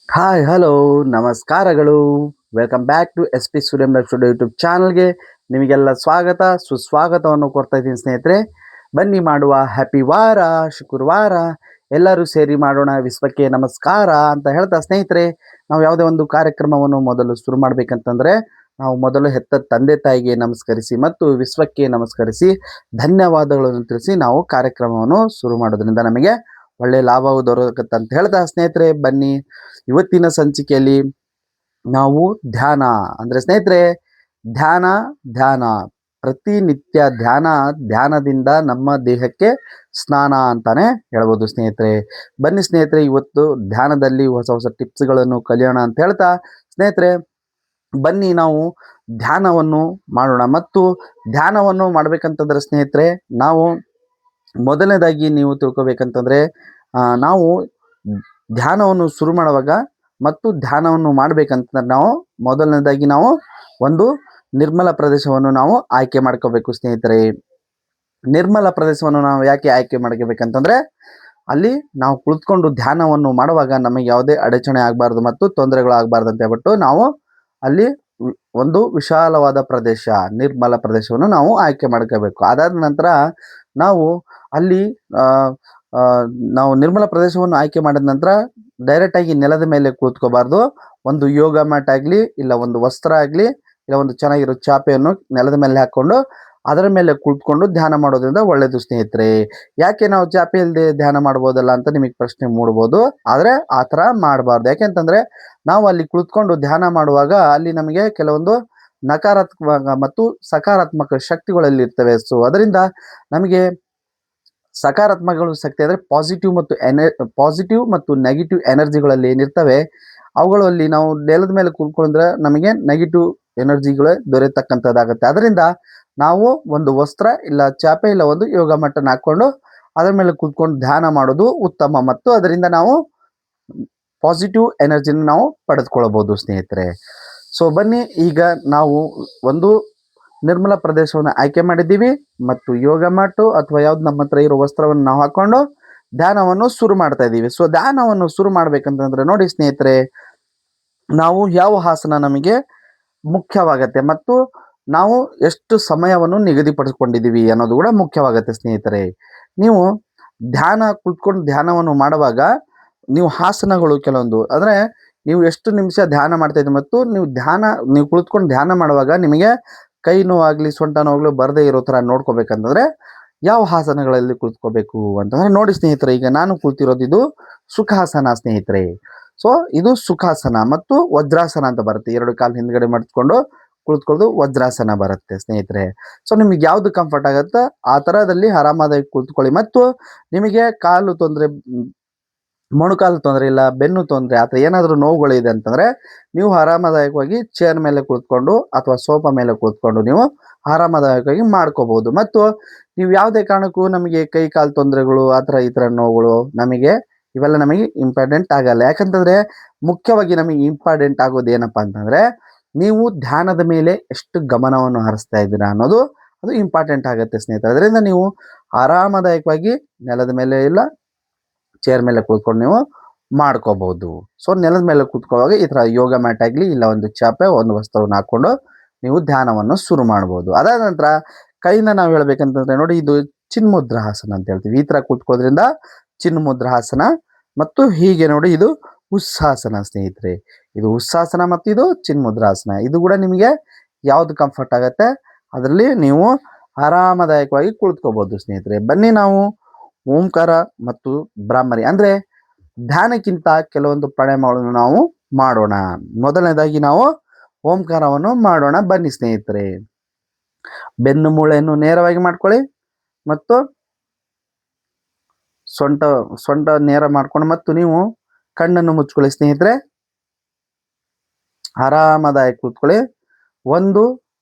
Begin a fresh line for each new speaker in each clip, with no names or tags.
Hi hello ನಮಸ್ಕಾರಗಳು. Welcome back to S P Suryam studio YouTube ಚಾನಲ್ಗೆ ನಿಮಗೆಲ್ಲ ಸ್ವಾಗತ ಸುಸ್ವಾಗತವನ್ನು ಕೊಡ್ತಾ ಇದ್ದೀನಿ ಸ್ನೇಹಿತರೆ. ಬನ್ನಿ ಮಾಡುವ ಹ್ಯಾಪಿ ವಾರ ಶುಕ್ರವಾರ ಎಲ್ಲರೂ ಸೇರಿ ಮಾಡೋಣ ವಿಶ್ವಕ್ಕೆ ನಮಸ್ಕಾರ ಅಂತ ಹೇಳ್ತಾ ಸ್ನೇಹಿತರೆ, ನಾವು ಯಾವುದೇ ಒಂದು ಕಾರ್ಯಕ್ರಮವನ್ನು ಮೊದಲು ಶುರು ಮಾಡಬೇಕಂತಂದ್ರೆ ನಾವು ಮೊದಲು ಹೆತ್ತ ತಂದೆ ತಾಯಿಗೆ ನಮಸ್ಕರಿಸಿ ಮತ್ತು ವಿಶ್ವಕ್ಕೆ ನಮಸ್ಕರಿಸಿ ಧನ್ಯವಾದಗಳನ್ನು ತಿಳಿಸಿ ನಾವು ಕಾರ್ಯಕ್ರಮವನ್ನು ಶುರು ಮಾಡೋದ್ರಿಂದ ನಮಗೆ ಒಳ್ಳೆ ಲಾಭವು ದೊರಕುತ್ತೆ ಅಂತ ಹೇಳ್ತಾ ಸ್ನೇಹಿತರೆ, ಬನ್ನಿ ಇವತ್ತಿನ ಸಂಚಿಕೆಯಲ್ಲಿ ನಾವು ಧ್ಯಾನ ಅಂದ್ರೆ ಸ್ನೇಹಿತರೆ ಧ್ಯಾನ ಧ್ಯಾನ ಪ್ರತಿನಿತ್ಯ ಧ್ಯಾನದಿಂದ ನಮ್ಮ ದೇಹಕ್ಕೆ ಸ್ನಾನ ಅಂತಾನೆ ಹೇಳ್ಬೋದು ಸ್ನೇಹಿತರೆ. ಬನ್ನಿ ಸ್ನೇಹಿತರೆ, ಇವತ್ತು ಧ್ಯಾನದಲ್ಲಿ ಹೊಸ ಹೊಸ ಟಿಪ್ಸ್ಗಳನ್ನು ಕಲಿಯೋಣ ಅಂತ ಹೇಳ್ತಾ ಸ್ನೇಹಿತರೆ, ಬನ್ನಿ ನಾವು ಧ್ಯಾನವನ್ನು ಮಾಡೋಣ. ಮತ್ತು ಧ್ಯಾನವನ್ನು ಮಾಡ್ಬೇಕಂತಂದ್ರೆ ಸ್ನೇಹಿತರೆ, ನಾವು ಮೊದಲನೇದಾಗಿ ನೀವು ತಿಳ್ಕೊಬೇಕಂತಂದ್ರೆ ನಾವು ಧ್ಯಾನವನ್ನು ಶುರು ಮಾಡುವಾಗ ಮತ್ತು ಧ್ಯಾನವನ್ನು ಮಾಡ್ಬೇಕಂತಂದ್ರೆ ನಾವು ಮೊದಲನೇದಾಗಿ ನಾವು ಒಂದು ನಿರ್ಮಲ ಪ್ರದೇಶವನ್ನು ನಾವು ಆಯ್ಕೆ ಮಾಡ್ಕೋಬೇಕು ಸ್ನೇಹಿತರೆ. ನಿರ್ಮಲ ಪ್ರದೇಶವನ್ನು ನಾವು ಯಾಕೆ ಆಯ್ಕೆ ಮಾಡ್ಕೋಬೇಕಂತಂದ್ರೆ ಅಲ್ಲಿ ನಾವು ಕುಳಿತುಕೊಂಡು ಧ್ಯಾನವನ್ನು ಮಾಡುವಾಗ ನಮಗೆ ಯಾವುದೇ ಅಡಚಣೆ ಆಗಬಾರ್ದು ಮತ್ತು ತೊಂದರೆಗಳು ಆಗಬಾರ್ದು ಅಂತ ಹೇಳ್ಬಿಟ್ಟು ನಾವು ಅಲ್ಲಿ ಒಂದು ವಿಶಾಲವಾದ ಪ್ರದೇಶ, ನಿರ್ಮಲ ಪ್ರದೇಶವನ್ನು ನಾವು ಆಯ್ಕೆ ಮಾಡ್ಕೋಬೇಕು. ಅದಾದ ನಂತರ ನಾವು ಅಲ್ಲಿ ನಾವು ನಿರ್ಮಲ ಪ್ರದೇಶವನ್ನು ಆಯ್ಕೆ ಮಾಡಿದ ನಂತರ ಡೈರೆಕ್ಟ್ ಆಗಿ ನೆಲದ ಮೇಲೆ ಕೂತ್ಕೋಬಾರ್ದು. ಒಂದು ಯೋಗ ಮ್ಯಾಟ್ ಆಗಲಿ, ಇಲ್ಲ ಒಂದು ವಸ್ತ್ರ ಆಗಲಿ, ಇಲ್ಲ ಒಂದು ಚೆನ್ನಾಗಿರೋ ಚಾಪೆಯನ್ನು ನೆಲದ ಮೇಲೆ ಹಾಕೊಂಡು ಅದರ ಮೇಲೆ ಕುಳಿತುಕೊಂಡು ಧ್ಯಾನ ಮಾಡೋದ್ರಿಂದ ಒಳ್ಳೇದು ಸ್ನೇಹಿತರೆ. ಯಾಕೆ ನಾವು ಚಾಪೆ ಇಲ್ಲದೆ ಧ್ಯಾನ ಮಾಡ್ಬೋದಲ್ಲ ಅಂತ ನಿಮಗೆ ಪ್ರಶ್ನೆ ಮೂಡ್ಬೋದು. ಆದರೆ ಆ ಥರ ಮಾಡಬಾರ್ದು. ಯಾಕೆಂತಂದ್ರೆ ನಾವು ಅಲ್ಲಿ ಕುಳಿತುಕೊಂಡು ಧ್ಯಾನ ಮಾಡುವಾಗ ಅಲ್ಲಿ ನಮಗೆ ಕೆಲವೊಂದು ನಕಾರಾತ್ಮಕ ಮತ್ತು ಸಕಾರಾತ್ಮಕ ಶಕ್ತಿಗಳಲ್ಲಿ ಇರ್ತವೆ. ಸೊ ಅದರಿಂದ ನಮಗೆ ಸಕಾರಾತ್ಮಕಗಳು ಶಕ್ತಿ ಅಂದರೆ ಪಾಸಿಟಿವ್ ಮತ್ತು ನೆಗೆಟಿವ್ ಎನರ್ಜಿಗಳಲ್ಲಿ ಏನಿರ್ತವೆ ಅವುಗಳಲ್ಲಿ ನಾವು ನೆಲದ ಮೇಲೆ ಕೂತ್ಕೊಂಡ್ರೆ ನಮಗೆ ನೆಗೆಟಿವ್ ಎನರ್ಜಿಗಳೇ ದೊರೆಯತಕ್ಕಂಥದ್ದಾಗುತ್ತೆ. ಅದರಿಂದ ನಾವು ಒಂದು ವಸ್ತ್ರ ಇಲ್ಲ ಚಾಪೆ ಇಲ್ಲ ಒಂದು ಯೋಗ ಮಟ್ಟನ್ನು ಹಾಕ್ಕೊಂಡು ಅದರ ಮೇಲೆ ಕೂತ್ಕೊಂಡು ಧ್ಯಾನ ಮಾಡೋದು ಉತ್ತಮ ಮತ್ತು ಅದರಿಂದ ನಾವು ಪಾಸಿಟಿವ್ ಎನರ್ಜಿನ ನಾವು ಪಡೆದುಕೊಳ್ಳಬಹುದು ಸ್ನೇಹಿತರೆ. ಸೊ ಬನ್ನಿ, ಈಗ ನಾವು ಒಂದು ನಿರ್ಮಲ ಪ್ರದೇಶವನ್ನು ಆಯ್ಕೆ ಮಾಡಿದ್ದೀವಿ ಮತ್ತು ಯೋಗ ಮ್ಯಾಟು ಅಥವಾ ಯಾವ್ದು ನಮ್ಮ ಹತ್ರ ಇರೋ ವಸ್ತ್ರವನ್ನು ನಾವು ಹಾಕೊಂಡು ಧ್ಯಾನವನ್ನು ಶುರು ಮಾಡ್ತಾ ಇದ್ದೀವಿ. ಸೊ ಧ್ಯಾನವನ್ನು ಶುರು ಮಾಡ್ಬೇಕಂತಂದ್ರೆ ನೋಡಿ ಸ್ನೇಹಿತರೆ, ನಾವು ಯಾವ ಆಸನ ನಮಗೆ ಮುಖ್ಯವಾಗತ್ತೆ ಮತ್ತು ನಾವು ಎಷ್ಟು ಸಮಯವನ್ನು ನಿಗದಿಪಡಿಸ್ಕೊಂಡಿದ್ದೀವಿ ಅನ್ನೋದು ಕೂಡ ಮುಖ್ಯವಾಗತ್ತೆ ಸ್ನೇಹಿತರೆ. ನೀವು ಕುತ್ಕೊಂಡು ಧ್ಯಾನವನ್ನು ಮಾಡುವಾಗ ನೀವು ಆಸನಗಳು ಕೆಲವೊಂದು ಅಂದರೆ ನೀವು ಎಷ್ಟು ನಿಮಿಷ ಧ್ಯಾನ ಮಾಡ್ತಾ ಇದ್ದೀವಿ ಮತ್ತು ನೀವು ಕುಳಿತುಕೊಂಡು ಧ್ಯಾನ ಮಾಡುವಾಗ ನಿಮಗೆ ಕೈ ನೋವಾಗಲಿ ಸೊಂಟ ನೋವಾಗಲಿ ಬರದೇ ಇರೋ ಥರ ನೋಡ್ಕೋಬೇಕಂತಂದ್ರೆ ಯಾವ ಆಸನಗಳಲ್ಲಿ ಕುಳಿತುಕೋಬೇಕು ಅಂತಂದ್ರೆ ನೋಡಿ ಸ್ನೇಹಿತರೆ, ಈಗ ನಾನು ಕುಳಿತಿರೋದು ಇದು ಸುಖಾಸನ ಸ್ನೇಹಿತರೆ. ಸೊ ಇದು ಸುಖಾಸನ ಮತ್ತು ವಜ್ರಾಸನ ಅಂತ ಬರುತ್ತೆ. ಎರಡು ಕಾಲು ಹಿಂದ್ಗಡೆ ಮಡ್ಚ್ಕೊಂಡು ಕುಳಿತುಕೊಳ್ಳೋದು ವಜ್ರಾಸನ ಬರುತ್ತೆ ಸ್ನೇಹಿತರೆ. ಸೊ ನಿಮಗೆ ಯಾವ್ದು ಕಂಫರ್ಟ್ ಆಗುತ್ತೋ ಆ ಥರದಲ್ಲಿ ಆರಾಮಾಗಿ ಕುಳಿತುಕೊಳ್ಳಿ. ಮತ್ತು ನಿಮಗೆ ಕಾಲು ತೊಂದರೆ, ಮೊಣಕಾಲು ತೊಂದರೆ ಇಲ್ಲ, ಬೆನ್ನು ತೊಂದರೆ ಅಥವಾ ಏನಾದರೂ ನೋವುಗಳಿದೆ ಅಂತಂದ್ರೆ ನೀವು ಆರಾಮದಾಯಕವಾಗಿ ಚೇರ್ ಮೇಲೆ ಕುಳಿತುಕೊಂಡು ಅಥವಾ ಸೋಫಾ ಮೇಲೆ ಕೂತ್ಕೊಂಡು ನೀವು ಆರಾಮದಾಯಕವಾಗಿ ಮಾಡ್ಕೋಬಹುದು. ಮತ್ತು ನೀವು ಯಾವುದೇ ಕಾರಣಕ್ಕೂ ನಮಗೆ ಕೈ ಕಾಲು ತೊಂದರೆಗಳು ಆ ಥರ ಈ ಥರ ನೋವುಗಳು ಇವೆಲ್ಲ ನಮಗೆ ಇಂಪಾರ್ಟೆಂಟ್ ಆಗಲ್ಲ. ಯಾಕಂತಂದ್ರೆ ಮುಖ್ಯವಾಗಿ ನಮಗೆ ಇಂಪಾರ್ಟೆಂಟ್ ಆಗೋದು ಏನಪ್ಪಾ ಅಂತಂದ್ರೆ ನೀವು ಧ್ಯಾನದ ಮೇಲೆ ಎಷ್ಟು ಗಮನವನ್ನು ಹರಿಸ್ತಾ ಇದ್ದೀರಾ ಅನ್ನೋದು ಅದು ಇಂಪಾರ್ಟೆಂಟ್ ಆಗುತ್ತೆ ಸ್ನೇಹಿತರೆ. ಅದರಿಂದ ನೀವು ಆರಾಮದಾಯಕವಾಗಿ ನೆಲದ ಮೇಲೆ ಇಲ್ಲ ಚೇರ್ ಮೇಲೆ ಕೂತ್ಕೊಂಡು ನೀವು ಮಾಡ್ಕೋಬಹುದು. ಸೊ ನೆಲದ ಮೇಲೆ ಕೂತ್ಕೊಳ್ಳುವಾಗ ಈ ಥರ ಯೋಗ ಮ್ಯಾಟ್ ಆಗಲಿ ಇಲ್ಲ ಒಂದು ಚಾಪೆ ಒಂದು ವಸ್ತ್ರವನ್ನು ಹಾಕೊಂಡು ನೀವು ಧ್ಯಾನವನ್ನು ಶುರು ಮಾಡ್ಬೋದು. ಅದಾದ ನಂತರ ಕೈನ ನಾವು ಹೇಳ್ಬೇಕಂತಂದ್ರೆ ನೋಡಿ, ಇದು ಚಿನ್ಮುದ್ರಾಸನ ಅಂತ ಹೇಳ್ತೀವಿ. ಈ ಥರ ಕೂತ್ಕೋದ್ರಿಂದ ಚಿನ್ಮುದ್ರಾಸನ. ಮತ್ತು ಹೀಗೆ ನೋಡಿ, ಇದು ಉತ್ಸಾಸನ ಸ್ನೇಹಿತರೆ. ಇದು ಉತ್ಸಾಸನ ಮತ್ತು ಇದು ಚಿನ್ಮುದ್ರಾಸನ. ಇದು ಕೂಡ ನಿಮಗೆ ಯಾವ್ದು ಕಂಫರ್ಟ್ ಆಗತ್ತೆ ಅದರಲ್ಲಿ ನೀವು ಆರಾಮದಾಯಕವಾಗಿ ಕುಳಿತುಕೋಬಹುದು ಸ್ನೇಹಿತರೆ. ಬನ್ನಿ ನಾವು ಓಂಕಾರ ಮತ್ತು ಬ್ರಾಹ್ಮರಿ ಅಂದ್ರೆ ಧ್ಯಾನಕ್ಕಿಂತ ಕೆಲವೊಂದು ಪ್ರಾಣಾಯಾಮಗಳನ್ನು ನಾವು ಮಾಡೋಣ. ಮೊದಲನೇದಾಗಿ ನಾವು ಓಂಕಾರವನ್ನು ಮಾಡೋಣ. ಬನ್ನಿ ಸ್ನೇಹಿತರೆ, ಬೆನ್ನು ಮೂಳೆಯನ್ನು ನೇರವಾಗಿ ಮಾಡ್ಕೊಳ್ಳಿ ಮತ್ತು ಸೊಂಟ ನೇರ ಮಾಡ್ಕೊಂಡು ಮತ್ತು ನೀವು ಕಣ್ಣನ್ನು ಮುಚ್ಕೊಳ್ಳಿ ಸ್ನೇಹಿತರೆ. ಆರಾಮದಾಯಕ ಕೂತ್ಕೊಳ್ಳಿ. ಒಂದು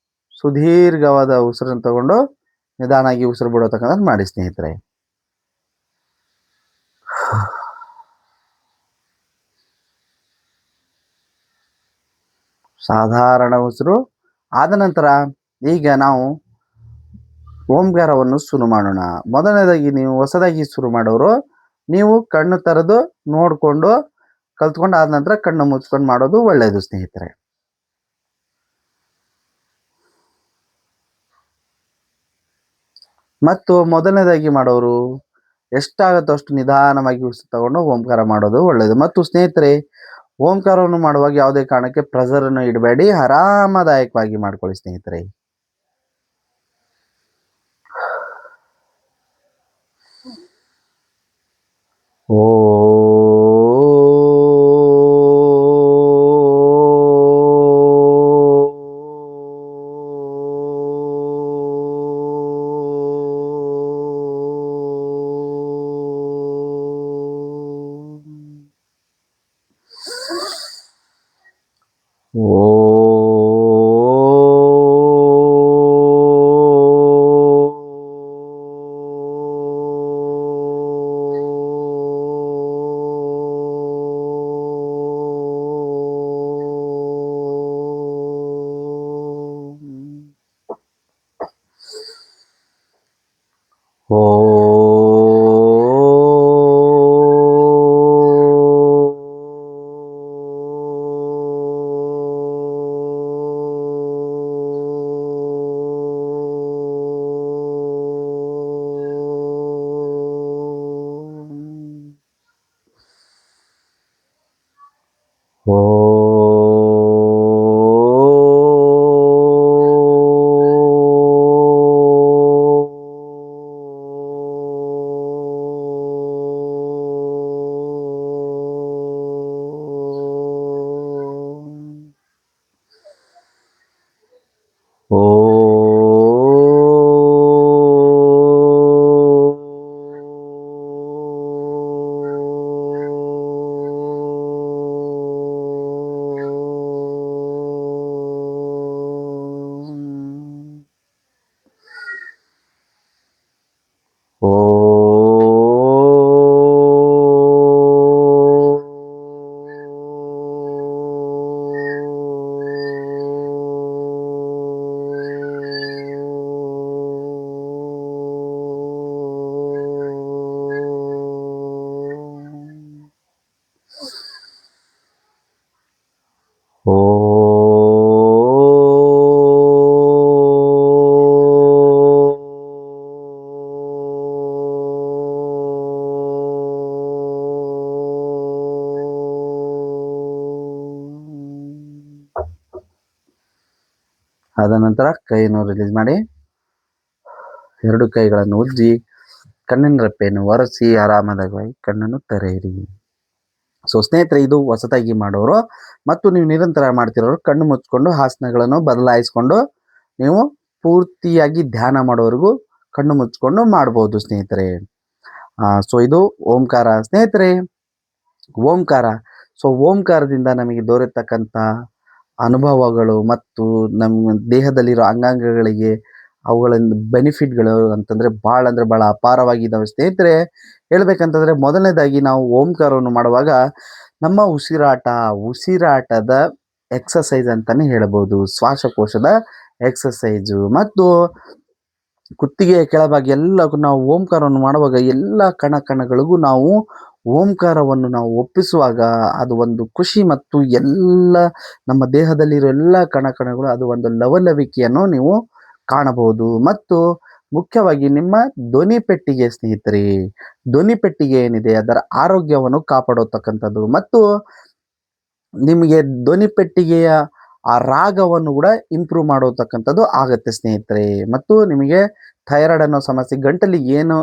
ಸುದೀರ್ಘವಾದ ಉಸಿರನ್ನು ತಗೊಂಡು ನಿಧಾನಾಗಿ ಉಸಿರು ಬಿಡೋತಕ್ಕಂಥ ಮಾಡಿ ಸ್ನೇಹಿತರೆ. ಸಾಧಾರಣ ಉಸಿರು ಆದ ನಂತರ ಈಗ ನಾವು ಓಂಕಾರವನ್ನು ಶುರು ಮಾಡೋಣ. ಮೊದಲನೇದಾಗಿ ನೀವು ಹೊಸದಾಗಿ ಶುರು ಮಾಡೋರು ನೀವು ಕಣ್ಣು ತೆರೆದು ನೋಡಿಕೊಂಡು ಕಲ್ತ್ಕೊಂಡು ಆದ ನಂತರ ಕಣ್ಣು ಮುಚ್ಕೊಂಡು ಮಾಡೋದು ಒಳ್ಳೆಯದು ಸ್ನೇಹಿತರೆ. ಮತ್ತು ಮೊದಲನೇದಾಗಿ ಮಾಡೋರು ಎಷ್ಟಾಗುತ್ತೋ ಅಷ್ಟು ನಿಧಾನವಾಗಿ ಉಸಿರು ತಗೊಂಡು ಓಂಕಾರ ಮಾಡೋದು ಒಳ್ಳೆಯದು. ಮತ್ತು ಸ್ನೇಹಿತರೆ, ಓಂಕಾರವನ್ನು ಮಾಡುವಾಗ ಯಾವುದೇ ಕಾರಣಕ್ಕೆ ಪ್ರೆಷರನ್ನು ಇಡಬೇಡಿ, ಆರಾಮದಾಯಕವಾಗಿ ಮಾಡ್ಕೊಳ್ಳಿ ಸ್ನೇಹಿತರೆ. ಓ ಅದ ನಂತರ ಕೈಯನ್ನು ರಿಲೀಸ್ ಮಾಡಿ, ಎರಡು ಕೈಗಳನ್ನು ಉಜ್ಜಿ ಕಣ್ಣಿನ ರೆಪ್ಪೆಯನ್ನು ಒರೆಸಿ ಆರಾಮದಾಗಿ ಕಣ್ಣನ್ನು ತೆರೆಯಿರಿ. ಸೊ ಸ್ನೇಹಿತರೆ, ಇದು ಹೊಸತಾಗಿ ಮಾಡೋರು ಮತ್ತು ನೀವು ನಿರಂತರ ಮಾಡ್ತಿರೋರು ಕಣ್ಣು ಮುಚ್ಕೊಂಡು ಆಸನಗಳನ್ನು ಬದಲಾಯಿಸ್ಕೊಂಡು ನೀವು ಪೂರ್ತಿಯಾಗಿ ಧ್ಯಾನ ಮಾಡೋವರೆಗೂ ಕಣ್ಣು ಮುಚ್ಕೊಂಡು ಮಾಡ್ಬೋದು ಸ್ನೇಹಿತರೆ. ಸೊ ಇದು ಓಂಕಾರ ಸ್ನೇಹಿತರೆ. ಓಂಕಾರ, ಸೊ ಓಂಕಾರದಿಂದ ನಮಗೆ ದೊರೆತಕ್ಕಂಥ ಅನುಭವಗಳು ಮತ್ತು ನಮ್ಮ ದೇಹದಲ್ಲಿರೋ ಅಂಗಾಂಗಗಳಿಗೆ ಅವುಗಳಿಂದ ಬೆನಿಫಿಟ್ಗಳು ಅಂತಂದರೆ ಭಾಳ ಅಪಾರವಾಗಿದ್ದಾವೆ ಸ್ನೇಹಿತರೆ. ಹೇಳ್ಬೇಕಂತಂದರೆ ಮೊದಲನೇದಾಗಿ ನಾವು ಓಂಕಾರವನ್ನು ಮಾಡುವಾಗ ನಮ್ಮ ಉಸಿರಾಟದ ಎಕ್ಸಸೈಸ್ ಅಂತಲೇ ಹೇಳ್ಬೋದು. ಶ್ವಾಸಕೋಶದ ಎಕ್ಸಸೈಜು ಮತ್ತು ಕುತ್ತಿಗೆಯ ಕೆಳಭಾಗ ಎಲ್ಲಕ್ಕೂ ನಾವು ಓಂಕಾರವನ್ನು ಮಾಡುವಾಗ ಎಲ್ಲ ಕಣಗಳಿಗೂ ನಾವು ಓಂಕಾರವನ್ನು ನಾವು ಒಪ್ಪಿಸುವಾಗ ಅದು ಒಂದು ಖುಷಿ ಮತ್ತು ಎಲ್ಲ ನಮ್ಮ ದೇಹದಲ್ಲಿರೋ ಎಲ್ಲ ಕಣಗಳು ಅದು ಒಂದು ಲವಲವಿಕೆಯನ್ನು ನೀವು ಕಾಣಬಹುದು. ಮತ್ತು ಮುಖ್ಯವಾಗಿ ನಿಮ್ಮ ಧ್ವನಿ ಪೆಟ್ಟಿಗೆ ಸ್ನೇಹಿತರೆ, ಧ್ವನಿ ಪೆಟ್ಟಿಗೆ ಏನಿದೆ ಅದರ ಆರೋಗ್ಯವನ್ನು ಕಾಪಾಡತಕ್ಕಂಥದ್ದು ಮತ್ತು ನಿಮಗೆ ಧ್ವನಿ ಪೆಟ್ಟಿಗೆಯ ಆ ರಾಗವನ್ನು ಕೂಡ ಇಂಪ್ರೂವ್ ಮಾಡತಕ್ಕಂಥದ್ದು ಆಗತ್ತೆ ಸ್ನೇಹಿತರೆ. ಮತ್ತು ನಿಮಗೆ ಥೈರಾಯ್ಡ್ ಅನ್ನೋ ಸಮಸ್ಯೆ, ಗಂಟಲಿ ಏನು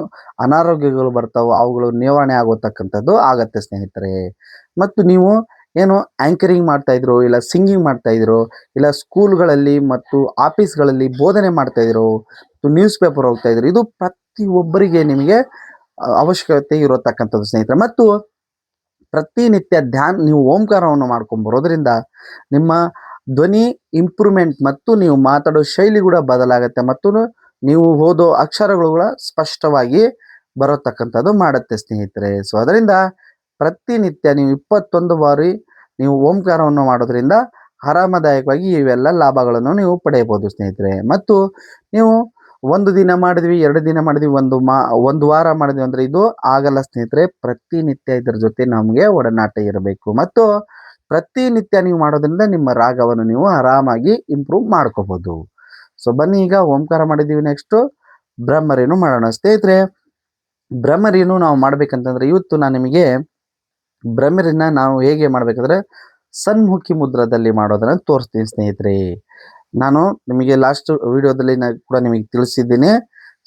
ಅನಾರೋಗ್ಯಗಳು ಬರ್ತಾವೋ ಅವುಗಳು ನಿವಾರಣೆ ಆಗೋತಕ್ಕಂಥದ್ದು ಆಗತ್ತೆ ಸ್ನೇಹಿತರೆ. ಮತ್ತು ನೀವು ಏನು ಆ್ಯಂಕರಿಂಗ್ ಮಾಡ್ತಾಯಿದ್ರು, ಇಲ್ಲ ಸಿಂಗಿಂಗ್ ಮಾಡ್ತಾಯಿದ್ರು, ಇಲ್ಲ ಸ್ಕೂಲ್ಗಳಲ್ಲಿ ಮತ್ತು ಆಫೀಸ್ಗಳಲ್ಲಿ ಬೋಧನೆ ಮಾಡ್ತಾಯಿದ್ರು, ನ್ಯೂಸ್ ಪೇಪರ್ ಹೋಗ್ತಾಯಿದ್ರು, ಇದು ಪ್ರತಿಯೊಬ್ಬರಿಗೆ ನಿಮಗೆ ಅವಶ್ಯಕತೆ ಇರತಕ್ಕಂಥದ್ದು ಸ್ನೇಹಿತರೆ. ಮತ್ತು ಪ್ರತಿನಿತ್ಯ ನೀವು ಓಂಕಾರವನ್ನು ಮಾಡ್ಕೊಂಬರೋದ್ರಿಂದ ನಿಮ್ಮ ಧ್ವನಿ ಇಂಪ್ರೂವ್ಮೆಂಟ್ ಮತ್ತು ನೀವು ಮಾತಾಡೋ ಶೈಲಿ ಕೂಡ ಬದಲಾಗುತ್ತೆ ಮತ್ತು ನೀವು ಓದೋ ಅಕ್ಷರಗಳು ಕೂಡ ಸ್ಪಷ್ಟವಾಗಿ ಬರತಕ್ಕಂಥದ್ದು ಮಾಡುತ್ತೆ ಸ್ನೇಹಿತರೆ. ಸೊ ಅದರಿಂದ ಪ್ರತಿನಿತ್ಯ ನೀವು 21 ಬಾರಿ ನೀವು ಓಂಕಾರವನ್ನು ಮಾಡೋದ್ರಿಂದ ಆರಾಮದಾಯಕವಾಗಿ ಇವೆಲ್ಲ ಲಾಭಗಳನ್ನು ನೀವು ಪಡೆಯಬಹುದು ಸ್ನೇಹಿತರೆ. ಮತ್ತು ನೀವು ಒಂದು ದಿನ ಮಾಡಿದ್ವಿ, 2 ದಿನ ಮಾಡಿದ್ವಿ, ಒಂದು ವಾರ ಮಾಡಿದ್ವಿ ಅಂದ್ರೆ ಇದು ಆಗಲ್ಲ ಸ್ನೇಹಿತರೆ. ಪ್ರತಿನಿತ್ಯ ಇದ್ರ ಜೊತೆ ನಮಗೆ ಒಡನಾಟ ಇರಬೇಕು ಮತ್ತು ಪ್ರತಿನಿತ್ಯ ನೀವು ಮಾಡೋದ್ರಿಂದ ನಿಮ್ಮ ರಾಗವನ್ನು ನೀವು ಆರಾಮಾಗಿ ಇಂಪ್ರೂವ್ ಮಾಡ್ಕೋಬಹುದು. ಸೊ ಬನ್ನಿ ಈಗ ಓಂಕಾರ ಮಾಡಿದ್ದೀವಿ, ನೆಕ್ಸ್ಟ್ ಬ್ರಹ್ಮರಿನು ಮಾಡೋಣ ಸ್ನೇಹಿತರೆ. ಬ್ರಹ್ಮರಿನು ನಾವು ಮಾಡ್ಬೇಕಂತಂದ್ರೆ ಇವತ್ತು ನಾನು ನಿಮಗೆ ಬ್ರಹ್ಮರಿನ ನಾವು ಹೇಗೆ ಮಾಡ್ಬೇಕಂದ್ರೆ ಸನ್ಮುಖಿ ಮುದ್ರದಲ್ಲಿ ಮಾಡೋದನ್ನ ತೋರಿಸ್ತೀನಿ ಸ್ನೇಹಿತರೆ. ನಾನು ನಿಮಗೆ ಲಾಸ್ಟ್ ವಿಡಿಯೋದಲ್ಲಿ ಕೂಡ ನಿಮಗೆ ತಿಳಿಸಿದ್ದೀನಿ.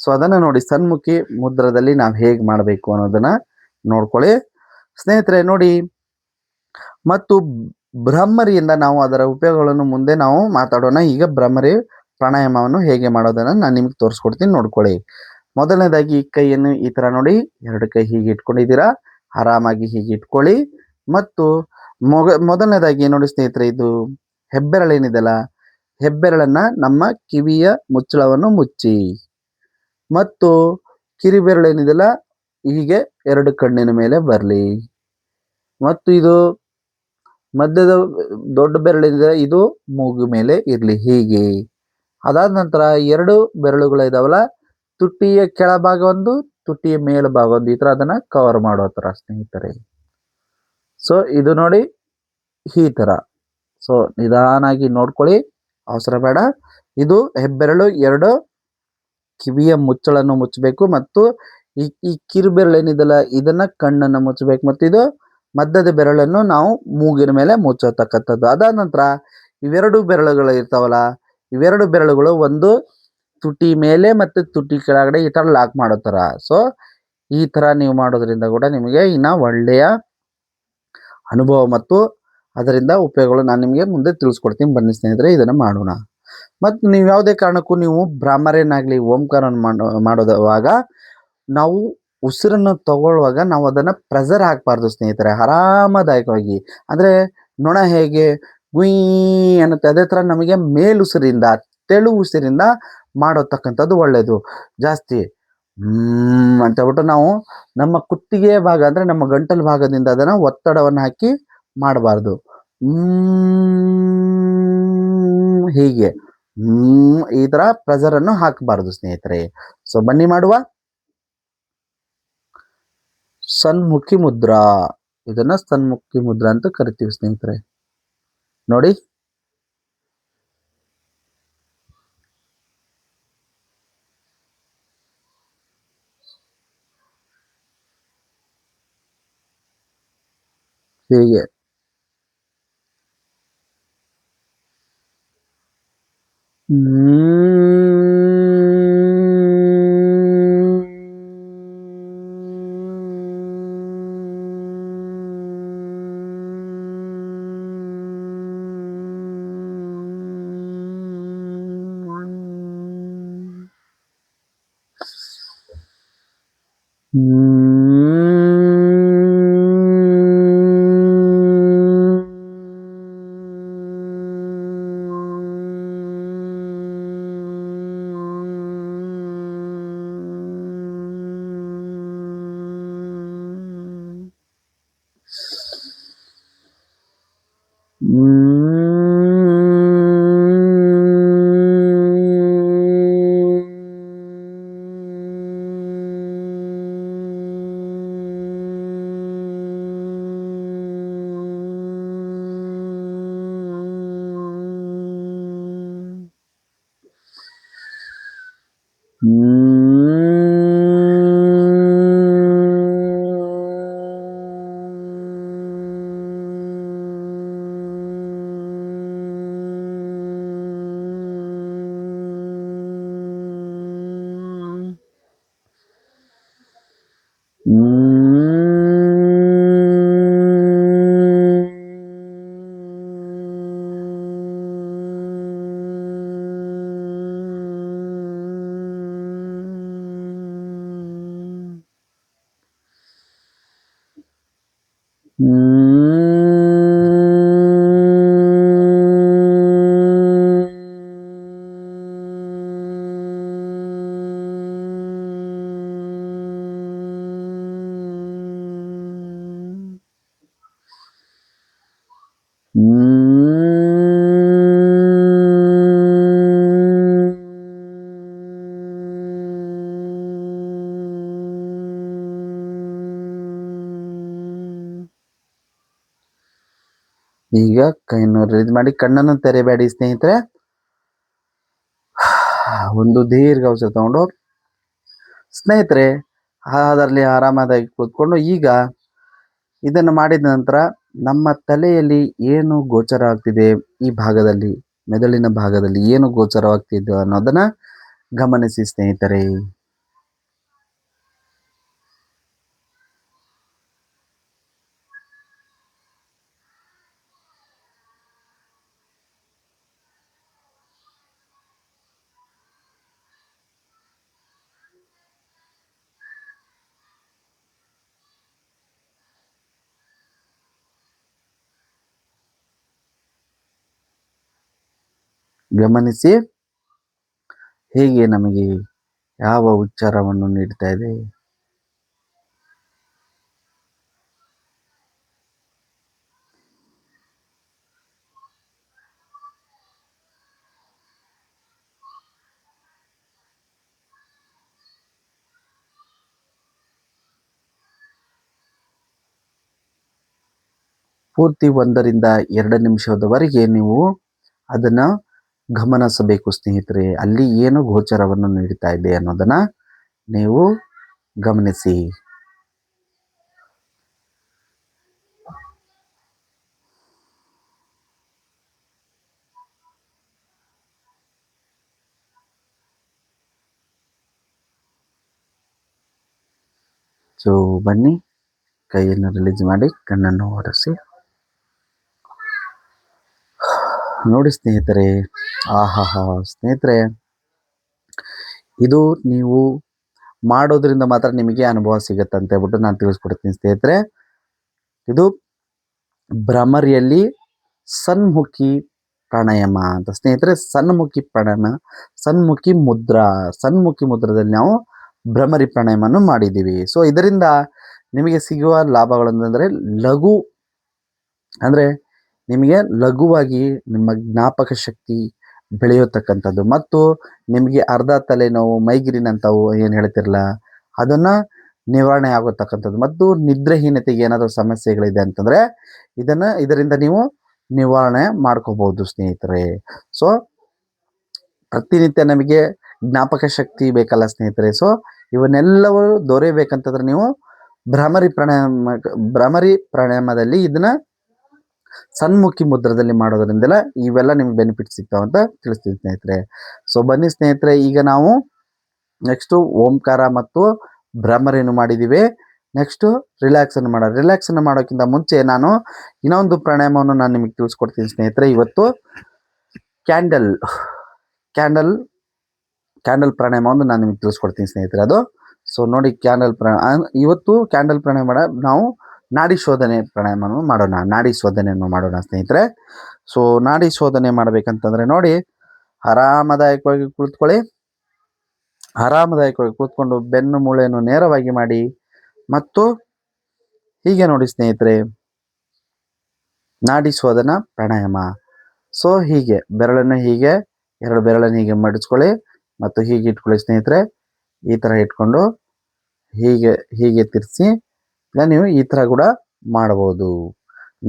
ಸೊ ಅದನ್ನು ನೋಡಿ, ಸನ್ಮುಖಿ ಮುದ್ರದಲ್ಲಿ ನಾವು ಹೇಗೆ ಮಾಡಬೇಕು ಅನ್ನೋದನ್ನ ನೋಡ್ಕೊಳ್ಳಿ ಸ್ನೇಹಿತರೆ. ನೋಡಿ, ಮತ್ತು ಬ್ರಹ್ಮರಿಯಿಂದ ನಾವು ಅದರ ಉಪಯೋಗಗಳನ್ನು ಮುಂದೆ ನಾವು ಮಾತಾಡೋಣ. ಈಗ ಬ್ರಹ್ಮರಿ ಪ್ರಾಣಾಯಾಮವನ್ನು ಹೇಗೆ ಮಾಡೋದನ್ನ ನಾನು ನಿಮಗೆ ತೋರಿಸ್ಕೊಡ್ತೀನಿ, ನೋಡ್ಕೊಳ್ಳಿ. ಮೊದಲನೇದಾಗಿ ಕೈಯನ್ನು ಈ ತರ ನೋಡಿ, 2 ಕೈ ಹೀಗೆ ಇಟ್ಕೊಂಡಿದ್ದೀರಾ, ಆರಾಮಾಗಿ ಹೀಗೆ ಇಟ್ಕೊಳ್ಳಿ. ಮತ್ತು ಮೊದಲನೇದಾಗಿ ನೋಡಿ ಸ್ನೇಹಿತರೆ, ಇದು ಹೆಬ್ಬೆರಳೇನಿದೆಲ್ಲ, ಹೆಬ್ಬೆರಳನ್ನ ನಮ್ಮ ಕಿವಿಯ ಮುಚ್ಚಳವನ್ನು ಮುಚ್ಚಿ, ಮತ್ತು ಕಿರಿಬೆರಳೇನಿದೆಲ್ಲ ಹೀಗೆ 2 ಕಣ್ಣಿನ ಮೇಲೆ ಬರಲಿ. ಮತ್ತು ಇದು ಮಧ್ಯದ ದೊಡ್ಡ ಬೆರಳಿದೆ, ಇದು ಮೂಗು ಮೇಲೆ ಇರಲಿ ಹೀಗೆ. ಅದಾದ ನಂತರ 2 ಬೆರಳುಗಳು ಇದಾವಲ್ಲ, ತುಟಿಯ ಕೆಳಭಾಗ ಒಂದು, ತುಟಿಯ ಮೇಲ್ಭಾಗ ಒಂದು, ಈ ತರ ಅದನ್ನ ಕವರ್ ಮಾಡೋ ತರ ಸ್ನೇಹಿತರೆ. ಸೊ ಇದು ನೋಡಿ ಈ ತರ. ಸೊ ನಿಧಾನಾಗಿ ನೋಡ್ಕೊಳ್ಳಿ, ಅವಸರ ಬೇಡ. ಇದು ಹೆಬ್ಬೆರಳು 2 ಕಿವಿಯ ಮುಚ್ಚಳನ್ನು ಮುಚ್ಚಬೇಕು, ಮತ್ತು ಈ ಕಿರುಬೆರಳು ಏನಿದೆಲ್ಲ ಇದನ್ನ ಕಣ್ಣನ್ನು ಮುಚ್ಚಬೇಕು, ಮತ್ತು ಇದು ಮಧ್ಯದ ಬೆರಳನ್ನು ನಾವು ಮೂಗಿನ ಮೇಲೆ ಮುಚ್ಚತಕ್ಕಂಥದ್ದು. ಅದಾದ ನಂತರ ಇವೆರಡು ಬೆರಳುಗಳು ಇರ್ತಾವಲ್ಲ, ಇವೆರಡು ಬೆರಳುಗಳು ಒಂದು ತುಟಿ ಮೇಲೆ ಮತ್ತು ತುಟಿ ಕೆಳಗಡೆ ಈ ತರ ಲಾಕ್ ಮಾಡೋ ತರ. ಸೊ ಈ ತರ ನೀವು ಮಾಡೋದ್ರಿಂದ ಕೂಡ ನಿಮಗೆ ಇನ್ನ ಒಳ್ಳೆಯ ಅನುಭವ ಮತ್ತು ಅದರಿಂದ ಉಪಯೋಗಗಳು ನಾನು ನಿಮಗೆ ಮುಂದೆ ತಿಳಿಸ್ಕೊಡ್ತೀನಿ. ಬನ್ನಿ ಸ್ನೇಹಿತರೆ, ಇದನ್ನ ಮಾಡೋಣ. ಮತ್ತು ನೀವು ಯಾವುದೇ ಕಾರಣಕ್ಕೂ ನೀವು ಬ್ರಾಹ್ಮರೇನಾಗ್ಲಿ ಓಂಕಾರವನ್ನು ಮಾಡೋದವಾಗ ನಾವು ಉಸಿರನ್ನು ತಗೊಳ್ಳುವಾಗ ನಾವು ಅದನ್ನ ಪ್ರೆಸರ್ ಹಾಕಬಾರ್ದು ಸ್ನೇಹಿತರೆ. ಆರಾಮದಾಯಕವಾಗಿ, ಅಂದ್ರೆ ನೊಣ ಹೇಗೆ ಗುಯ್ ಅನ್ನುತ್ತೆ, ಅದೇ ತರ ನಮಗೆ ಮೇಲುಸಿರಿಂದ, ತೆಳು ಉಸಿರಿಂದ ಮಾಡತಕ್ಕಂಥದ್ದು ಒಳ್ಳೆಯದು. ಜಾಸ್ತಿ ಅಂತ ಹೇಳ್ಬಿಟ್ಟು ನಾವು ನಮ್ಮ ಕುತ್ತಿಗೆಯ ಭಾಗ ಅಂದ್ರೆ ನಮ್ಮ ಗಂಟಲು ಭಾಗದಿಂದ ಅದನ್ನ ಒತ್ತಡವನ್ನು ಹಾಕಿ ಮಾಡಬಾರ್ದು. ಹೀಗೆ ಈ ತರ ಪ್ರೆಸರ್ ಅನ್ನು ಹಾಕಬಾರ್ದು ಸ್ನೇಹಿತರೆ. ಸೊ ಬನ್ನಿ ಮಾಡುವ. ಸನ್ಮುಖಿ ಮುದ್ರಾ, ಇದನ್ನ ಸನ್ಮುಖಿ ಮುದ್ರಾ ಅಂತ ಕರಿತೀವಿ ಸ್ನೇಹಿತರೆ. ನೋಡಿ, ಹೀಗೆ ಈಗ ಕೈಯನ್ನು ರಿಲೀಸ್ ಮಾಡಿ ಕಣ್ಣನ್ನು ತೆರೆಬೇಡಿ ಸ್ನೇಹಿತರೆ. ಒಂದು ದೀರ್ಘ ಉಸಿರು ತಗೊಂಡು ಸ್ನೇಹಿತರೆ ಅದರಲ್ಲಿ ಆರಾಮದಾಗಿ ಕೂತ್ಕೊಂಡು ಈಗ ಇದನ್ನು ಮಾಡಿದ ನಂತರ ನಮ್ಮ ತಲೆಯಲ್ಲಿ ಏನು ಗೋಚರ ಆಗ್ತಿದೆ, ಈ ಭಾಗದಲ್ಲಿ ಮೆದುಳಿನ ಭಾಗದಲ್ಲಿ ಏನು ಗೋಚರವಾಗ್ತಿದೆ ಅನ್ನೋದನ್ನ ಗಮನಿಸಿ ಸ್ನೇಹಿತರೆ. ಗಮನಿಸಿ ಹೇಗೆ ನಮಗೆ ಯಾವ ಉಚ್ಚಾರವನ್ನು ನೀಡ್ತಾ ಇದೆ. ಪೂರ್ತಿ 1 ರಿಂದ 2 ನಿಮಿಷದವರೆಗೆ ನೀವು ಅದನ್ನ ಗಮನಿಸಬೇಕು ಸ್ನೇಹಿತರೆ. ಅಲ್ಲಿ ಏನು ಗೋಚರವನ್ನು ನೀಡ್ತಾ ಇದೆ ಅನ್ನೋದನ್ನ ನೀವು ಗಮನಿಸಿ. ಸೊ ಬನ್ನಿ, ಕೈಯನ್ನು ರಿಲೀಸ್ ಮಾಡಿ ಕಣ್ಣನ್ನು ಒರೆಸಿ ನೋಡಿ ಸ್ನೇಹಿತರೆ. ಆಹಾಹಾ ಸ್ನೇಹಿತರೆ, ಇದು ನೀವು ಮಾಡೋದ್ರಿಂದ ಮಾತ್ರ ನಿಮಗೆ ಅನುಭವ ಸಿಗುತ್ತೆ ಅಂತ ಹೇಳ್ಬಿಟ್ಟು ನಾನು ತಿಳಿಸ್ಕೊಡ್ತೀನಿ ಸ್ನೇಹಿತರೆ. ಇದು ಭ್ರಮರಿಯಲ್ಲಿ ಸನ್ಮುಖಿ ಪ್ರಾಣಾಯಾಮ ಅಂತ ಸ್ನೇಹಿತರೆ. ಸನ್ಮುಖಿ ಪ್ರಾಣಾಯಾಮ, ಸನ್ಮುಖಿ ಮುದ್ರದಲ್ಲಿ ನಾವು ಭ್ರಮರಿ ಪ್ರಾಣಾಯಾಮವನ್ನು ಮಾಡಿದ್ದೀವಿ. ಸೊ ಇದರಿಂದ ನಿಮಗೆ ಸಿಗುವ ಲಾಭಗಳು ಅಂತಂದರೆ ನಿಮಗೆ ಲಘುವಾಗಿ ನಿಮ್ಮ ಜ್ಞಾಪಕ ಶಕ್ತಿ ಬೆಳೆಯತಕ್ಕಂಥದ್ದು, ಮತ್ತು ನಿಮಗೆ ಅರ್ಧ ತಲೆನೋವು, ಮೈಗ್ರೇನ್ ಅಂತವು ಏನು ಹೇಳ್ತಿರಲ್ಲ ಅದನ್ನ ನಿವಾರಣೆ ಆಗತಕ್ಕಂಥದ್ದು, ಮತ್ತು ನಿದ್ರೆಹೀನತೆಗೆ ಏನಾದರೂ ಸಮಸ್ಯೆಗಳಿದೆ ಅಂತಂದ್ರೆ ಇದರಿಂದ ನೀವು ನಿವಾರಣೆ ಮಾಡ್ಕೋಬಹುದು ಸ್ನೇಹಿತರೆ. ಸೊ ಪ್ರತಿನಿತ್ಯ ನಮಗೆ ಜ್ಞಾಪಕ ಶಕ್ತಿ ಬೇಕಲ್ಲ ಸ್ನೇಹಿತರೆ. ಸೊ ಇವನ್ನೆಲ್ಲವೂ ದೊರೆಯಬೇಕಂತಂದ್ರೆ ನೀವು ಭ್ರಮರಿ ಪ್ರಾಣಾಯಾಮದಲ್ಲಿ ಇದನ್ನ ಸನ್ಮುಖಿ ಮುದ್ರದಲ್ಲಿ ಮಾಡೋದ್ರಿಂದೆಲ್ಲ ಇವೆಲ್ಲ ನಿಮ್ಗೆ ಬೆನಿಫಿಟ್ ಸಿಗ್ತಾವ ಅಂತ ತಿಳಿಸ್ತೀನಿ ಸ್ನೇಹಿತರೆ. ಸೊ ಬನ್ನಿ ಸ್ನೇಹಿತರೆ, ಈಗ ನಾವು ನೆಕ್ಸ್ಟ್ ಓಂಕಾರ ಮತ್ತು ಭ್ರಮರಿಯನ್ನು ಮಾಡಿದ್ದೀವಿ. ನೆಕ್ಸ್ಟ್ ರಿಲ್ಯಾಕ್ಸ್ ಅನ್ನು ಮಾಡೋಕ್ಕಿಂತ ಮುಂಚೆ ನಾನು ಇನ್ನೊಂದು ಪ್ರಾಣಾಯಾಮವನ್ನು ನಾನು ನಿಮಗೆ ತಿಳಿಸ್ಕೊಡ್ತೀನಿ ಸ್ನೇಹಿತರೆ. ಇವತ್ತು ಕ್ಯಾಂಡಲ್ ಪ್ರಾಣಾಯಾಮವನ್ನು ನಾನು ನಿಮಗೆ ತಿಳಿಸ್ಕೊಡ್ತೀನಿ ಸ್ನೇಹಿತರೆ. ಅದು ಸೊ ನೋಡಿ, ಇವತ್ತು ಕ್ಯಾಂಡಲ್ ಪ್ರಾಣಾಯಾಮ ನಾವು ನಾಡಿ ಶೋಧನೆ ಪ್ರಾಣಾಯಾಮವನ್ನು ಮಾಡೋಣ ಸ್ನೇಹಿತರೆ. ಸೊ ನಾಡಿ ಶೋಧನೆ ಮಾಡಬೇಕಂತಂದ್ರೆ ನೋಡಿ, ಆರಾಮದಾಯಕವಾಗಿ ಕೂತ್ಕೊಂಡು ಬೆನ್ನು ಮೂಳೆಯನ್ನು ನೇರವಾಗಿ ಮಾಡಿ, ಮತ್ತು ಹೀಗೆ ನೋಡಿ ಸ್ನೇಹಿತರೆ, ನಾಡಿ ಶೋಧನ ಪ್ರಾಣಾಯಾಮ. ಸೊ ಹೀಗೆ ಎರಡು ಬೆರಳನ್ನು ಹೀಗೆ ಮಡಿಸ್ಕೊಳ್ಳಿ ಮತ್ತು ಹೀಗೆ ಇಟ್ಕೊಳ್ಳಿ ಸ್ನೇಹಿತರೆ. ಈ ತರ ಇಟ್ಕೊಂಡು ಹೀಗೆ ತಿರ್ಸಿ ನೀವು ಈ ತರ ಕೂಡ ಮಾಡಬಹುದು.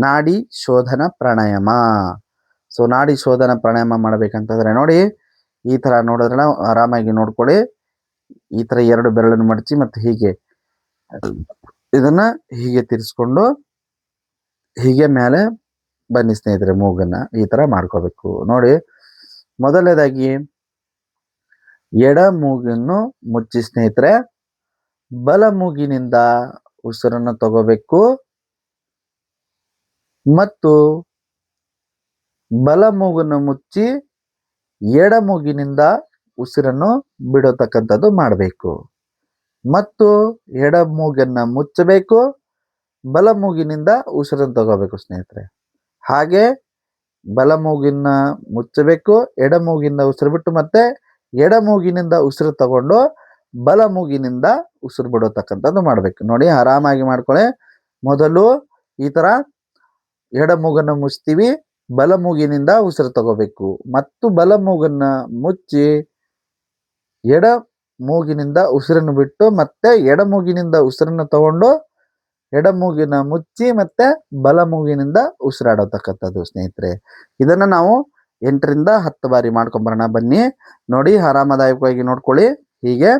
ನಾಡಿ ಶೋಧನ ಪ್ರಾಣಾಯಾಮ. ಸೊ ನಾಡಿ ಶೋಧನ ಪ್ರಾಣಾಯಾಮ ಮಾಡಬೇಕಂತಂದ್ರೆ ನೋಡಿ, ಈ ತರ ನೋಡಿದ್ರೆ ಆರಾಮಾಗಿ ನೋಡ್ಕೊಳ್ಳಿ. ಈ ತರ ಎರಡು ಬೆರಳನ್ನು ಮಡಚಿ ಮತ್ತು ಹೀಗೆ ಇದನ್ನ ಹೀಗೆ ತಿರ್ಸ್ಕೊಂಡು ಹೀಗೆ ಮೇಲೆ ಬನ್ನಿ ಸ್ನೇಹಿತರೆ. ಮೂಗನ್ನ ಈ ತರ ಮಾಡ್ಕೋಬೇಕು ನೋಡಿ. ಮೊದಲನೇದಾಗಿ ಎಡ ಮೂಗನ್ನು ಮುಚ್ಚಿ ಸ್ನೇಹಿತರೆ, ಬಲ ಮೂಗಿನಿಂದ ಉಸಿರನ್ನು ತಗೋಬೇಕು ಮತ್ತು ಬಲ ಮೂಗನ್ನು ಮುಚ್ಚಿ ಎಡ ಮೂಗಿನಿಂದ ಉಸಿರನ್ನು ಬಿಡತಕ್ಕಂಥದ್ದು ಮಾಡಬೇಕು, ಮತ್ತು ಎಡ ಮೂಗನ್ನ ಮುಚ್ಚಬೇಕು, ಬಲ ಮೂಗಿನಿಂದ ಉಸಿರನ್ನು ತಗೋಬೇಕು ಸ್ನೇಹಿತರೆ. ಹಾಗೆ ಬಲ ಮೂಗಿನ ಮುಚ್ಚಬೇಕು, ಎಡ ಮೂಗಿನಿಂದ ಉಸಿರು ಬಿಟ್ಟು ಮತ್ತೆ ಎಡ ಮೂಗಿನಿಂದ ಉಸಿರು ತಗೊಂಡು ಬಲ ಮೂಗಿನಿಂದ ಉಸಿರು ಬಿಡತಕ್ಕಂಥದ್ದು ಮಾಡ್ಬೇಕು ನೋಡಿ. ಆರಾಮಾಗಿ ಮಾಡ್ಕೊಳ್ಳಿ. ಮೊದಲು ಈ ತರ ಎಡ ಮೂಗನ್ನ ಮುಚ್ತೀವಿ, ಬಲ ಮೂಗಿನಿಂದ ಉಸಿರು ತಗೋಬೇಕು, ಮತ್ತು ಬಲ ಮೂಗನ್ನ ಮುಚ್ಚಿ ಎಡ ಮೂಗಿನಿಂದ ಉಸಿರನ್ನು ಬಿಟ್ಟು ಮತ್ತೆ ಎಡ ಮೂಗಿನಿಂದ ಉಸಿರನ್ನು ತಗೊಂಡು ಎಡಮೂಗಿನ ಮುಚ್ಚಿ ಮತ್ತೆ ಬಲ ಮೂಗಿನಿಂದ ಉಸಿರಾಡತಕ್ಕಂಥದ್ದು ಸ್ನೇಹಿತರೆ. ಇದನ್ನ ನಾವು 8ರಿಂದ 10 ಬಾರಿ ಮಾಡ್ಕೊಂಬರೋಣ ಬನ್ನಿ. ನೋಡಿ, ಆರಾಮದಾಯಕವಾಗಿ ನೋಡ್ಕೊಳ್ಳಿ. ಹೀಗೆ